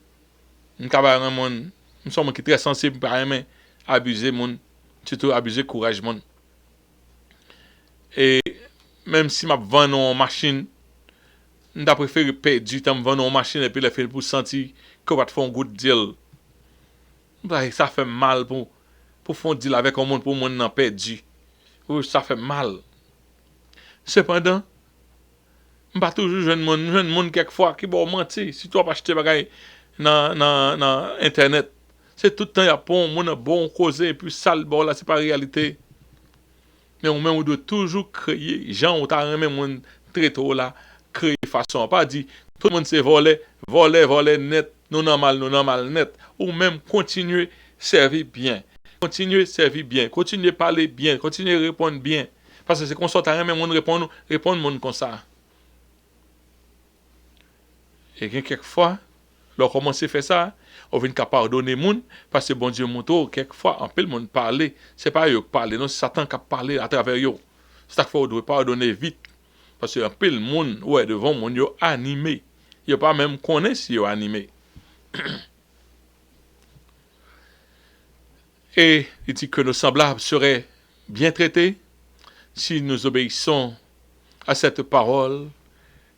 un monde, nous sommes très sensibles par aimer abuser monde. Surtout abuser courage mon. Et même si m'a vendre une machine, m'ta préféré perdre du temps vendre une machine et puis le faire pour sentir que va te faire un good deal. Ça fait mal pour faire un deal avec un monde pour monde n'a perdu. Oui, ça fait mal. Cependant, m'pas toujours jeune monde quelquefois qui bon mentir, si tu vas acheter bagaille dans internet. C'est tout le temps, il y a bon causé, et puis sale, bon, là, c'est pas la réalité. Mais on doit toujours créer. Gens, on t'a remis mon très tôt là, créer façon. Pas dit, Tout le monde se voler net, nous normal net. Ou même continuer servir bien. Continuer servir bien, continuer parler bien, continuer répondre bien. Parce que c'est qu'on sort à rien, mais on répond monde comme ça. Et quelquefois, lorsqu'on commence à faire ça, on vient qu'à pardonner monde parce que bon Dieu montre quelquefois en peu le monde parler, c'est pas eux qui parler, non, c'est Satan qui parler à travers eux. C'est ça qu'il faut pardonner vite parce que en peu le monde ouais devant monde yo animé. Yo pas même connaît si yo animé. Et il dit que nos semblables seraient bien traités si nous obéissons à cette parole.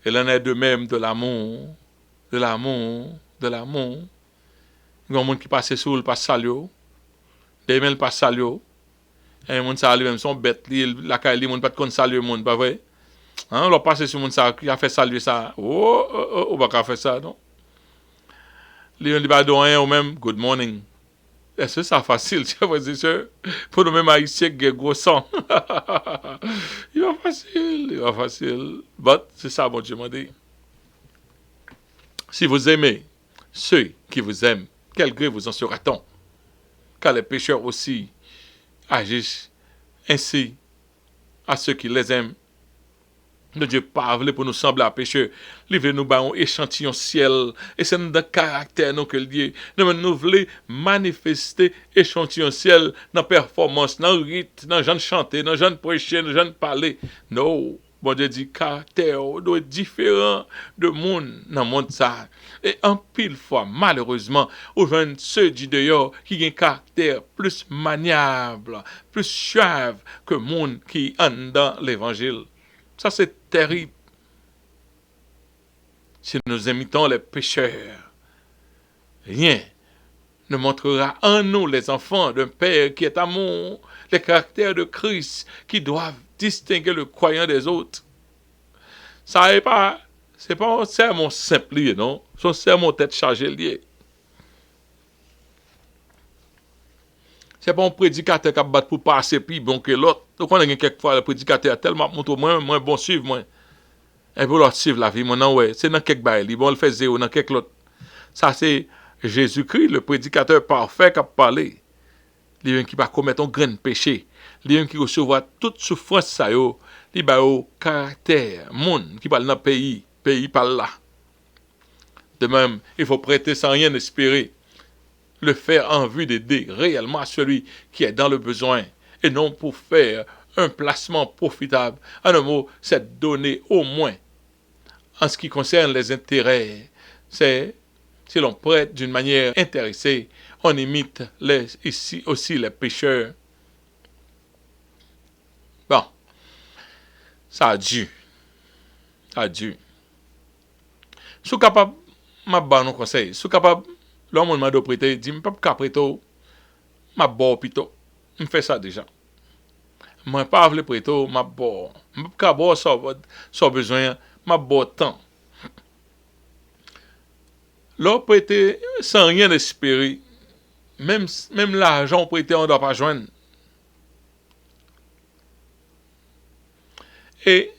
Et l'en est de même de l'amour. De l'amour. Il y a un monde qui passe sous le passe salio. Des mêmes passe salio. Et monde ça lui même son bête, la caille li monde pas de kon saluer monde, pas vrai? Hein, on passe sur monde ça qui a fait saluer ça. Oh, pas faire ça non. Li on dit pas rien ou même good morning. Est-ce que ça facile, chers frères et sœurs? Pour nous même haïtiens qui gros sang. Il va facile. But c'est ça bon Dieu m'a dit. Si vous aimez ceux qui vous aiment, quel gré vous en sera-t-on? Car les pécheurs aussi agissent ainsi à ceux qui les aiment. Ne Dieu pas voulu pour nous sembler à pécheur. Il veut nous un échantillon ciel. Et c'est dans le caractère nous que Dieu. Nous voulons manifester échantillon ciel dans la performance, dans le rythme, dans le genre de chanter, dans le genre de prêcher, dans le genre de parler. Non. Bon Dieu dit caractère doit être différent de monde dans le monde ça. Et en pile fois, malheureusement, au jeunes ceux du dehors qui ont un caractère plus maniable, plus suave que monde qui est dans l'évangile. Ça, c'est terrible. Si nous imitons les pécheurs, rien ne montrera en nous, les enfants d'un Père qui est amour, les caractères de Christ qui doivent distinguer le croyant des autres. Ça n'est pas, c'est pas un sermon simple, non? C'est un sermon tête chargée lié. C'est pas un prédicateur qui bat pour passer plus bon que l'autre. Donc on a quelquefois le prédicateur tellement montre moins bon suivre moi. Et pour l'autre suivre la vie, moi non ouais, c'est dans quelques bails, bon le fait zéro dans quelques l'autre. Ça c'est Jésus-Christ, le prédicateur parfait qui a parlé. Lui qui va commettre un grand péché, lui qui recevra toute souffrance ça yo, lui ba au caractère, monde qui parle dans pays par là. De même, il faut prêter sans rien espérer. Le faire en vue d'aider réellement celui qui est dans le besoin et non pour faire un placement profitable. En un mot, c'est donner au moins. En ce qui concerne les intérêts, c'est si l'on prête d'une manière intéressée, on imite ici aussi les pécheurs. Bon, ça a dû. Si capable, m'a bon conseil. Si capable, l'homme m'a prêté, dit, m'pas pas prêter, m'a bon plutôt. Je fais ça déjà. Moi pas vle prêter, m'a bon. M'pas bon sans besoin, m'a bon temps. L'homme prêté sans rien espérer. Même l'argent prêté, on ne doit pas joindre. Et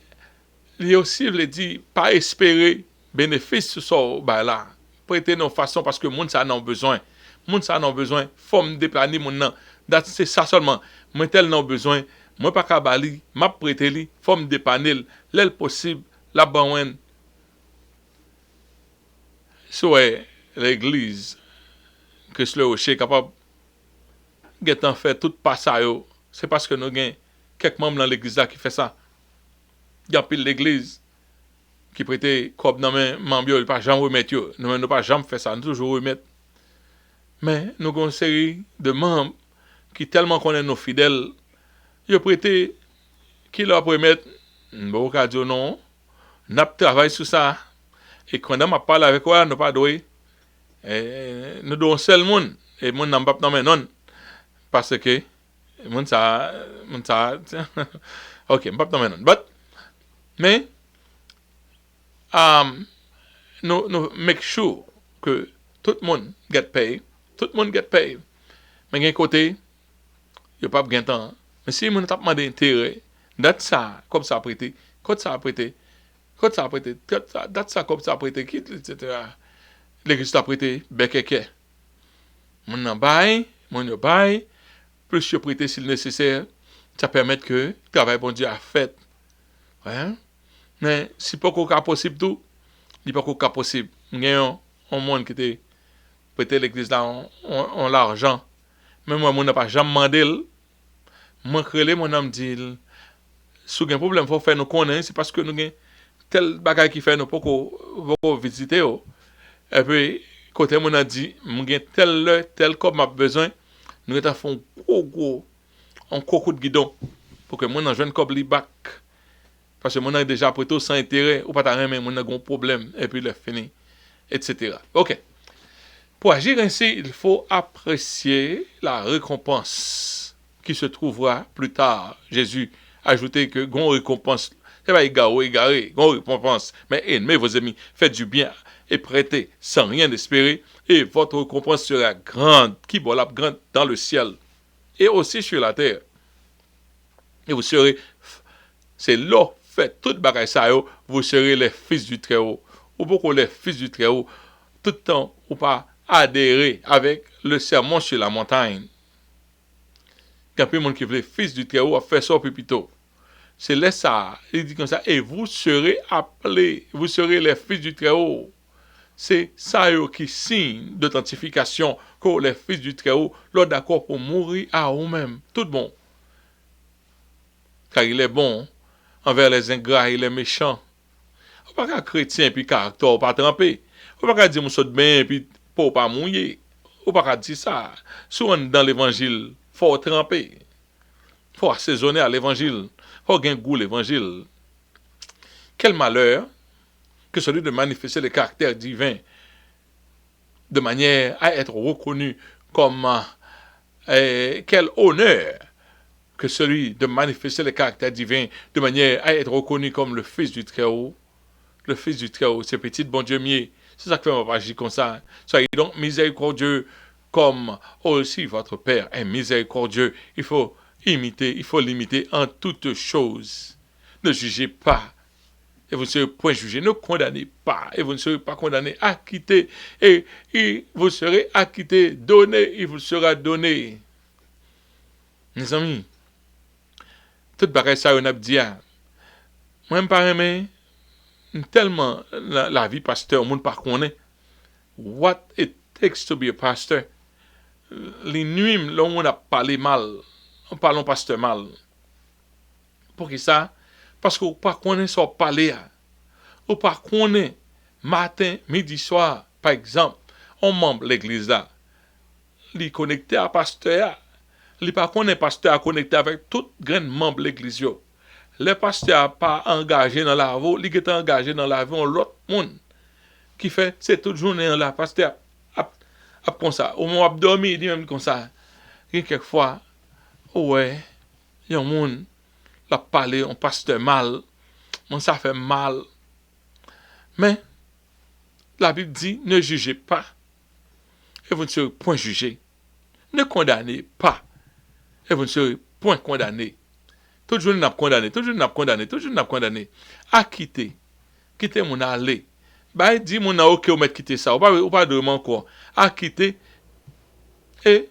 il aussi veut dire pas espérer bénéfice sur ça là. Prêter nos façons parce que monde ça en a besoin. Monde ça en a besoin, forme déplaner mon nan. C'est ça seulement. Moi tel n'a besoin, moi pas kabali, m'a prêter li, forme dépanner l'el possible la banwen. Soit l'église Christ le Rocher capable en fait tout pas ça yo. C'est parce que nous gain quelques membres dans l'église là qui fait ça. Il y a pile l'église qui prêtait comme dans main membre pas jamais remettre yo. Nous ne pas jamais faire ça, nous toujours remettre. Mais nous avons une série de membres qui tellement connaissent nos fidèles, ils prêté qui leur permettent bon dire non, n'a travaillé sur ça et quand on parle avec quoi, nous pas doué. Nous devons seul monde et monde n'a pas non parce que monde ça OK, pas non mais nous make sure que tout le monde get paid. Tout le monde get paid. Mais d'un côté, il n'y a pas de temps. Mais si on a demandé intérêt, date ça, comme ça a prêté, quand ça a prêté, Quand ça a prêté, date ça comme ça a prêté quitte, etc. L'église a prêté, bekeke. Mon nan bail, mon yo bail, plus je prêter s'il nécessaire, ça permet que le travail bon Dieu a fait. Ouais. Mais si pas qu'on possible tout, il pas qu'on possible. Il y a un monde qui était prêté l'église là on l'argent. Mais moi n'a pas jamais demandé. Moi crélé mon âme dit si vous avez un problème faut faire nous connaître, c'est parce que nous avons tel bagage qui fait nous pas qu'on visiter. Et puis côté mon a dit nous avons tel comme m'a besoin, nous avons fait un gros coup de guidon pour que mon en jeune comme li back. Parce que mon a déjà prêté sans intérêt ou pas ta rien mais mon a un problème et puis le fini etc. OK. Pour agir ainsi, il faut apprécier la récompense qui se trouvera plus tard. Jésus a ajouté que gon récompense, c'est pas égaré, gon récompense, mais aimez vos ennemis, faites du bien et prêtez sans rien espérer, et votre récompense sera grande, qui volable grande dans le ciel et aussi sur la terre. Et vous serez, c'est là, faites toute bagaille ça, vous serez les fils du Très-Haut. Ou beaucoup les fils du Très-Haut, tout le temps, ou pas adhérer avec le sermon sur la montagne. Il y a plein de monde qui veut fils du Très-Haut à faire ça au pépito. C'est là ça. Il dit comme ça. Et vous serez appelés. Vous serez les fils du Très-Haut. C'est ça qui signe d'authentification que les fils du Très-Haut sont d'accord pour mourir à eux-mêmes. Tout bon. Car il est bon envers les ingrats et les méchants. On ne peut pas chrétien et puis caractère pas trempé. On ne peut pas dire que je bien et puis pour pas mouiller. On ne peut pas dire ça. Souvent dans l'évangile, il faut tremper. Il faut assaisonner à l'évangile. Il faut gagner goût l'évangile. Quel malheur que celui de manifester le caractère divin de manière à être reconnu comme quel honneur que celui de manifester le caractère divin de manière à être reconnu comme le Fils du Très-Haut. Le Fils du Très-Haut, c'est petit bon Dieu mieux. C'est ça que fait ma agir comme ça. Soyez donc miséricordieux comme aussi votre Père est miséricordieux. Il faut l'imiter en toutes choses. Ne jugez pas, et vous ne serez point jugé. Ne condamnez pas, et vous ne serez pas condamné. Acquittez, et vous serez acquitté. Donnez, il vous sera donné. Mes amis, tout bagaille ça, on a dit, moi, je ne pas aimer tellement la vie pasteur, le monde ne connaît pas. What it takes to be a pastor. Les nuits, là, on a parlé mal. On parle pasteur mal. Pour qui ça? Parce qu'on ne connaît pas parler. On ne connaît pas matin, midi, soir, par exemple, on membre de l'église là. Il est connecté à pasteur. Il ne connaît pas pasteur connecté avec tout grand membre de l'église. Le pasteur pas engagé dans la vie, il est engagé dans la vie de l'autre monde. Qui fait, c'est toute journée là, pasteur comme ça. Au moment où dormir, il dit même comme ça. Et quelquefois, ouais, il y a un monde qui a parlé, on pasteur mal, ça fait mal. Mais, la Bible dit, ne jugez pas, et vous ne serez point jugés. Ne condamnez pas, et vous ne serez point condamnés. Toujours nous avons condamné, toujours nous avons condamné, toujours nous avons condamné. Acquittez, quittez mon aller. Bah, dis mon ok, on met quitter ça, ou pas de encore. Acquittez, et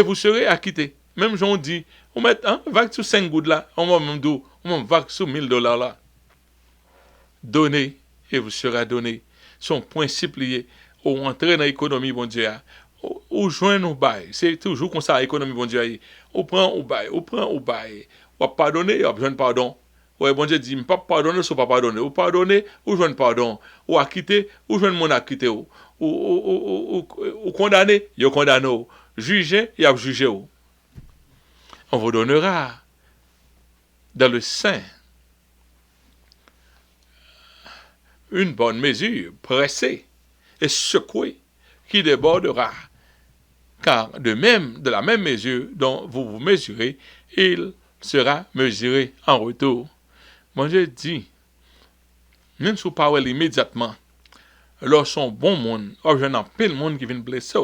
vous serez acquitté. Même j'en dis, on met vague sur 5 gouttes là, on va même dire, on va vague sur $1000 là. Donnez, et vous sera donné. Son principe lié, ou entrer dans l'économie, bon Dieu, ou joindre au bail. C'est toujours comme ça, l'économie, bon Dieu. On prend au bail, on va pardonner, on a besoin de pardon. Ouais, bon Dieu dit, pas pardonner, ou pas pardonner. Ou pardonner, ou joindre pardon. Ou acquitter, ou joindre mon acquitté. Ou condamner, il condamné. Juger, il a jugé. On vous donnera dans le sein une bonne mesure, pressée et secouée, qui débordera. Car de la même mesure dont vous vous mesurez, il sera mesuré en retour. Mon Dieu dit, même si vous parlez immédiatement, lorsqu'on bon monde, je n'en pas le monde qui vient blesser,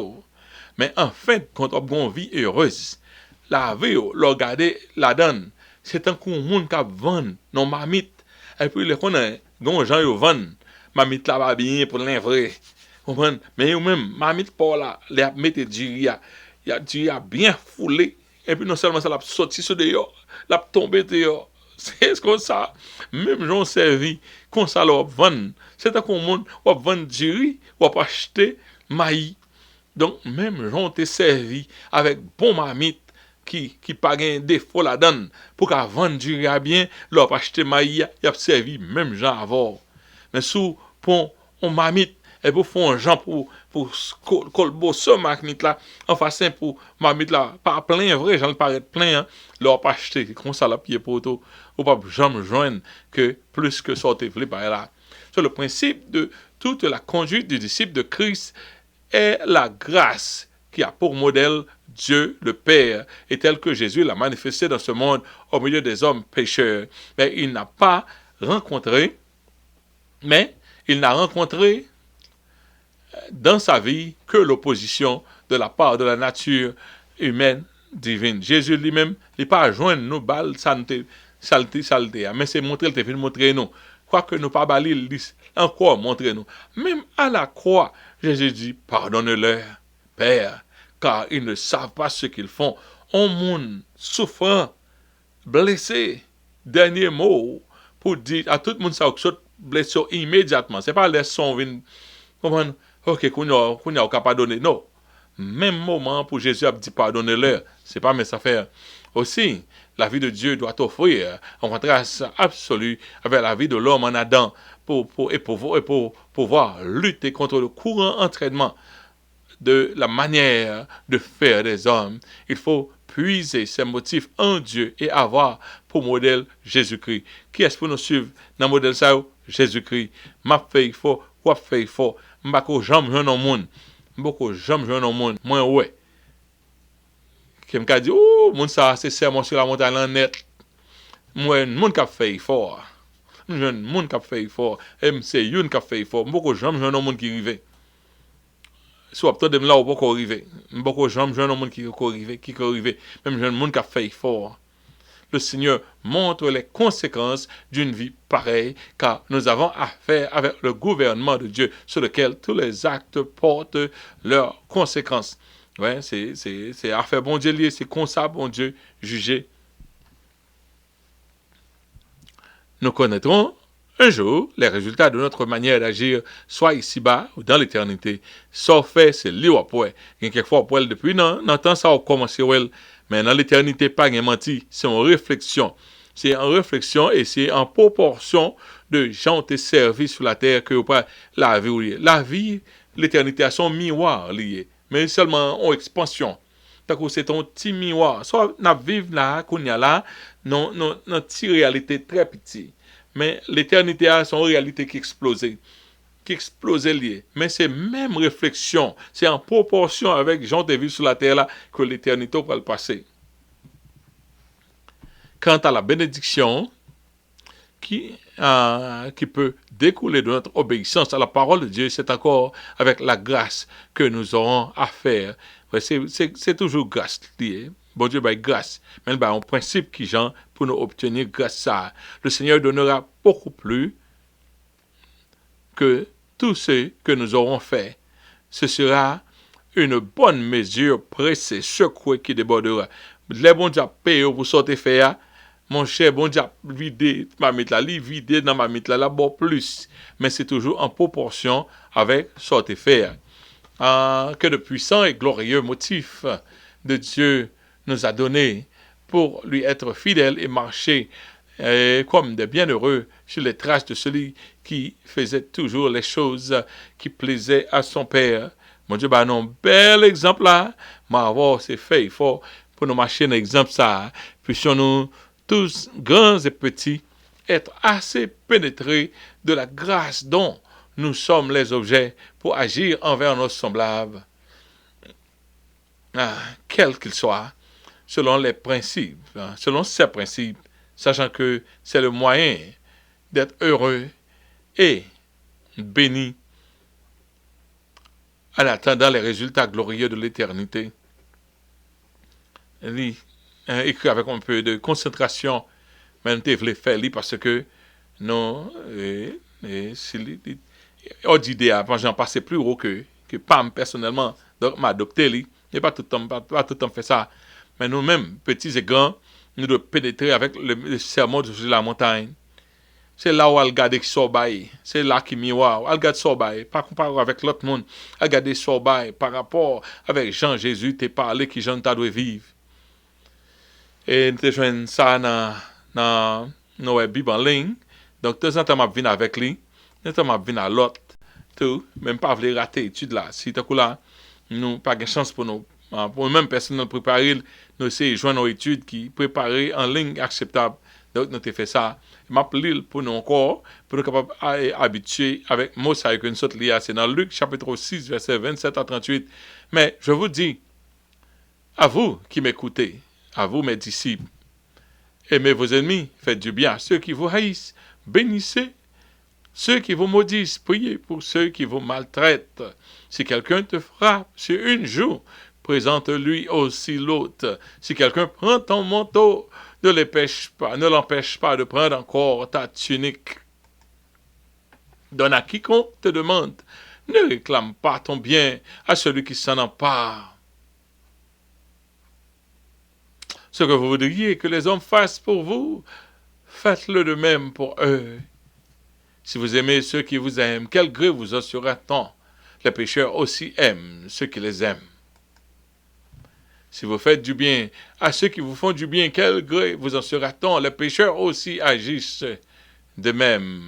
mais en fait, quand on a une vie heureuse, la vie, le regarder, la donne, c'est un coup monde qui vend nos marmites, Et puis, les connaît, gon gens yo vend, mamite là pas bien pour l'envrai. Comprendre? Mais ou même, mamite pas là, les a mette du y a du bien foulé. Et puis, non seulement ça l'a sorti sur dehors, l'a tombé dehors. C'est comme ça. Même gens servi, comme ça leur vend. C'est un monde, ou vend du riz, ou acheter maïs. Donc, même gens te servi avec bon mamite qui pas un défaut là-dedans pour qu'à vendre du riz à bien, leur acheter maïs, y a servi même gens avant. Mais sous pour on mamite et pour faire un gens pour colbo ce mamite là en face pour mamite là pas plein vrai, j'en paraît plein hein, leur pas acheter comme ça la pied poteau ou pas jamais joindre que plus que sortir par là. C'est le principe de toute la conduite du disciple de Christ est la grâce qui a pour modèle Dieu le Père, et tel que Jésus l'a manifesté dans ce monde au milieu des hommes pécheurs. Mais il n'a pas rencontré, mais il n'a rencontré dans sa vie que l'opposition de la part de la nature humaine divine. Jésus lui-même n'est pas joindre nous balles santé, saleté, mais c'est montrer, il te montrer nous. Quoique nous pas balil, encore montrer nous. Même à la croix, Jésus dit, pardonne-leur, Père, car ils ne savent pas ce qu'ils font. On monde souffrant, blessé, dernier mot, pour dire à tout le monde ça blessé immédiatement. C'est pas les sons viennent, comment, ok, qu'on a pas donné. Non. Même moment pour Jésus a dit pardonnez-leur. C'est pas mes affaires. Aussi, la vie de Dieu doit offrir un contraste absolu avec la vie de l'homme en Adam pour pouvoir lutter contre le courant entraînement de la manière de faire des hommes. Il faut puiser ses motifs en Dieu et avoir pour modèle Jésus-Christ. Qui est-ce pour nous suivre dans le modèle ça? Jésus-Christ. M'a fait il faut, quoi fait il faut. M'bako jamais jouer dans le monde. M'bako jamais jouer dans le monde. Moi ouais. Qui m'a dit oh, monde ça c'est sermon sur la montagne en net. Moi monde qui a fait fort. Monde qui a fait fort. C'est une qui a fait fort. M'bako jamais jouer dans le monde qui arrive. Soit peut-être là où pas arriver. M'bako jamais jouer dans le monde qui arrive. Même jeune monde qui a fait fort. Le Seigneur montre les conséquences d'une vie pareille, car nous avons affaire avec le gouvernement de Dieu, sur lequel tous les actes portent leurs conséquences. Ouais, c'est affaire bon Dieu lié, c'est comme ça, bon Dieu, jugé. Nous connaîtrons un jour les résultats de notre manière d'agir, soit ici-bas ou dans l'éternité. Sauf fait, c'est lui ou après. Quelquefois, depuis, non, temps ça a commencé, mais dans l'éternité, pas de menti, c'est en réflexion. C'est en réflexion et c'est en proportion de gens qui servi sur la terre que la vie. La vie, l'éternité a son miroir lié, mais seulement en expansion. C'est ton petit miroir. Soit nous vivons là, qu'on y a là, non, petite réalité très petite. Mais l'éternité a son réalité qui explose lié. Mais c'est même réflexion, c'est en proportion avec gens de vie sur la terre là que l'éternité va le passer. Quant à la bénédiction qui peut découler de notre obéissance à la parole de Dieu, c'est encore avec la grâce que nous aurons à faire. C'est toujours grâce lié. Bon Dieu, grâce. Mais un principe qui genre pour nous obtenir grâce ça. Le Seigneur donnera beaucoup plus que tout ce que nous aurons fait. Ce sera une bonne mesure pressée, secouée qui débordera. Les bons dieux payent pour sortir faire. Mon cher, bon Dieu, vider ma mythe là, vider dans ma mythe là, bon plus. Mais c'est toujours en proportion avec sortir faire. Que de puissants et glorieux motifs de Dieu nous a donné pour lui être fidèle et marcher comme des bienheureux sur les traces de celui qui faisait toujours les choses qui plaisaient à son Père. Mon Dieu, non, bel exemple là, c'est fait, il faut pour nous marcher un exemple ça, puissions-nous tous, grands et petits, être assez pénétrés de la grâce dont nous sommes les objets pour agir envers nos semblables, quels qu'ils soient, selon les principes, selon ces principes, sachant que c'est le moyen d'être heureux et béni en attendant les résultats glorieux de l'éternité. Écrit avec un peu de concentration, mais nous devons faire parce que non, on dit j'en passais plus haut que Pam personnellement, donc m'a adopté lui, et pas tout le temps fait ça. Mais nous-mêmes, petits et grands, nous devons pénétrer avec le sermon de la montagne. C'est là où elle regarde qui sort bail. C'est là qui miroir. Elle regarde sort bail. Pas comparé avec l'autre monde. Elle regarde sort bail par rapport avec Jean Jésus t'es parlé qui Jean t'a dû vivre. Et nous te joignons ça dans nos Bible en ligne. Donc, de temps en temps, je viens avec lui. De temps en temps, je viens à l'autre. Tout. Même pas vouloir rater l'étude là. Si tu là, nous pas de chance pour nous. Pour nous-mêmes, personne préparer, nous essayons de joindre nos études qui préparées en ligne acceptable. Donc, nous avons fait ça. Je m'appelle pour nous encore, pour nous capables habituer avec moi, ça avec une sorte liée. C'est dans Luc chapitre 6, verset 27 à 38. Mais je vous dis, à vous qui m'écoutez, à vous mes disciples, aimez vos ennemis, faites du bien à ceux qui vous haïssent, bénissez ceux qui vous maudissent, priez pour ceux qui vous maltraitent. Si quelqu'un te frappe sur une joue, présente-lui aussi l'autre. Si quelqu'un prend ton manteau, ne l'empêche pas de prendre encore ta tunique. Donne à quiconque te demande. Ne réclame pas ton bien à celui qui s'en empare. Ce que vous voudriez que les hommes fassent pour vous, faites-le de même pour eux. Si vous aimez ceux qui vous aiment, quel gré vous en sera-t-on? Les pécheurs aussi aiment ceux qui les aiment. Si vous faites du bien à ceux qui vous font du bien, quel gré vous en sera-t-on? Les pécheurs aussi agissent de même.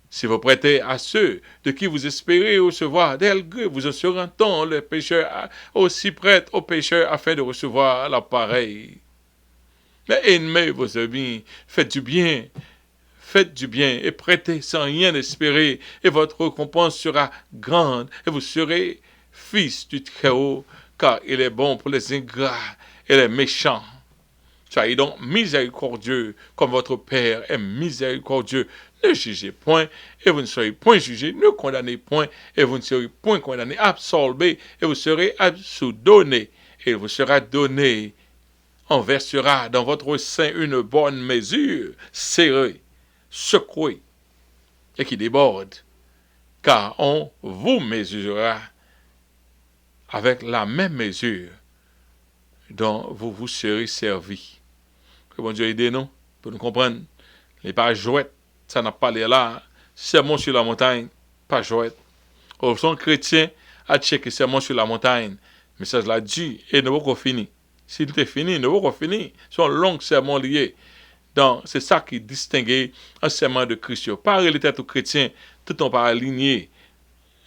Si vous prêtez à ceux de qui vous espérez recevoir, quel gré vous en sera-t-on? Les pécheurs aussi prêtent aux pécheurs afin de recevoir la pareille. Mais aimez vos amis, faites du bien et prêtez sans rien espérer, et votre récompense sera grande, et vous serez fils du Très-Haut, car il est bon pour les ingrats et les méchants. Soyez donc miséricordieux, comme votre Père est miséricordieux. Ne jugez point, et vous ne serez point jugés. Ne condamnez point, et vous ne serez point condamnés. Absolvez, et vous serez absoudonnés, et il vous sera donné. On versera dans votre sein une bonne mesure, serrée, secouée, et qui déborde, car on vous mesurera avec la même mesure dont vous vous serez servi. Que bon Dieu aide nous pour nous comprendre. Les pas jouettes, ça n'a pas l'air là. Sermon sur la montagne, pas jouette. Au son chrétien a checké sermon sur la montagne. Mais ça l'a dit et ne va pas finir. S'il était fini, ne va pas finir. C'est un long sermon lié. Donc, c'est ça qui distingue un sermon de Christ. Pas les têtes aux chrétiens, tout en pas aligné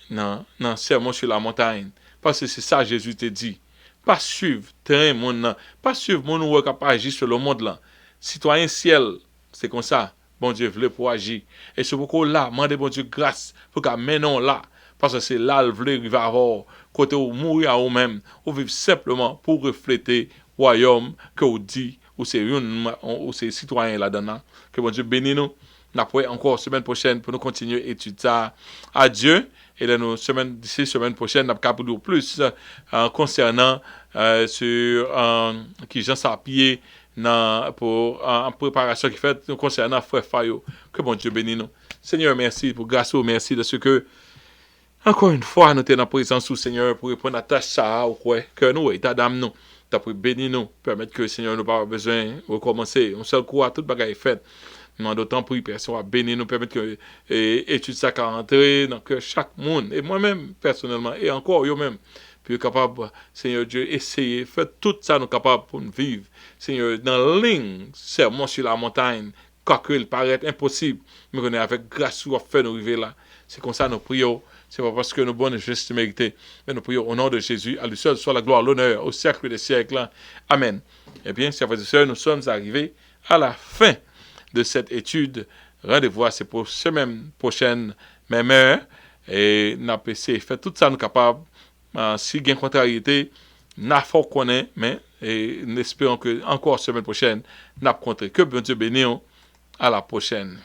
dans sermon sur la montagne. Parce que c'est ça Jésus te dit. Pas suivre terrain monde, pas suivre mon ou qui agir sur le monde là. Citoyen ciel, c'est comme ça. Bon Dieu voulait pour agir. Et c'est pourquoi là, demandez bon Dieu grâce pour qu'à maintenant là, parce que c'est là le voulait arriver à avoir côté où mourir à vous-même, ou vivre simplement pour refléter le royaume que vous dit ou c'est citoyen là-dedans. Que bon Dieu bénisse nous. Après encore semaine prochaine pour nous continuer à étudier ça. Adieu. Et là, d'ici semaine prochaine, nous allons plus concernant sur qui Jean Sapier pour en préparation qui fait concernant Frère Fayot. Que bon Dieu bénisse nous. Seigneur, merci pour grâce, merci de ce que, encore une fois, nous sommes dans la présence du Seigneur pour répondre à ta ça, que nous, et ta dame, nous. Tu as béni nous, permettre que le Seigneur nous pas besoin de recommencer. On seul coup à toute bagaille faite. Nous d'autant pour personne à bénir nous, permettre que étude ça qu'à rentrer dans que chaque monde, et moi-même personnellement, et encore eux-mêmes, puis capable, Seigneur Dieu, essayer, faire tout ça nous capables pour nous vivre. Seigneur, dans la ligne, sermon sur la montagne, quoique il paraît impossible, mais qu'on est avec grâce ou fait nous arriver là. C'est comme ça nous prions. C'est pas parce que nous bonnes gestes mérités, mais nous prions au nom de Jésus, à lui seul soit la gloire, l'honneur, au siècle des siècles. Amen. Eh bien, chers frères et sœurs, nous sommes arrivés à la fin de cette étude. Rendez-vous à cette semaine prochaine, même heure, et nous avons essayé de faire tout ça nous capables. Si il y a une contrariété, nous avons connaît, mais nous espérons que encore semaine prochaine, nous avons compté. Que bon Dieu bénisse. À la prochaine.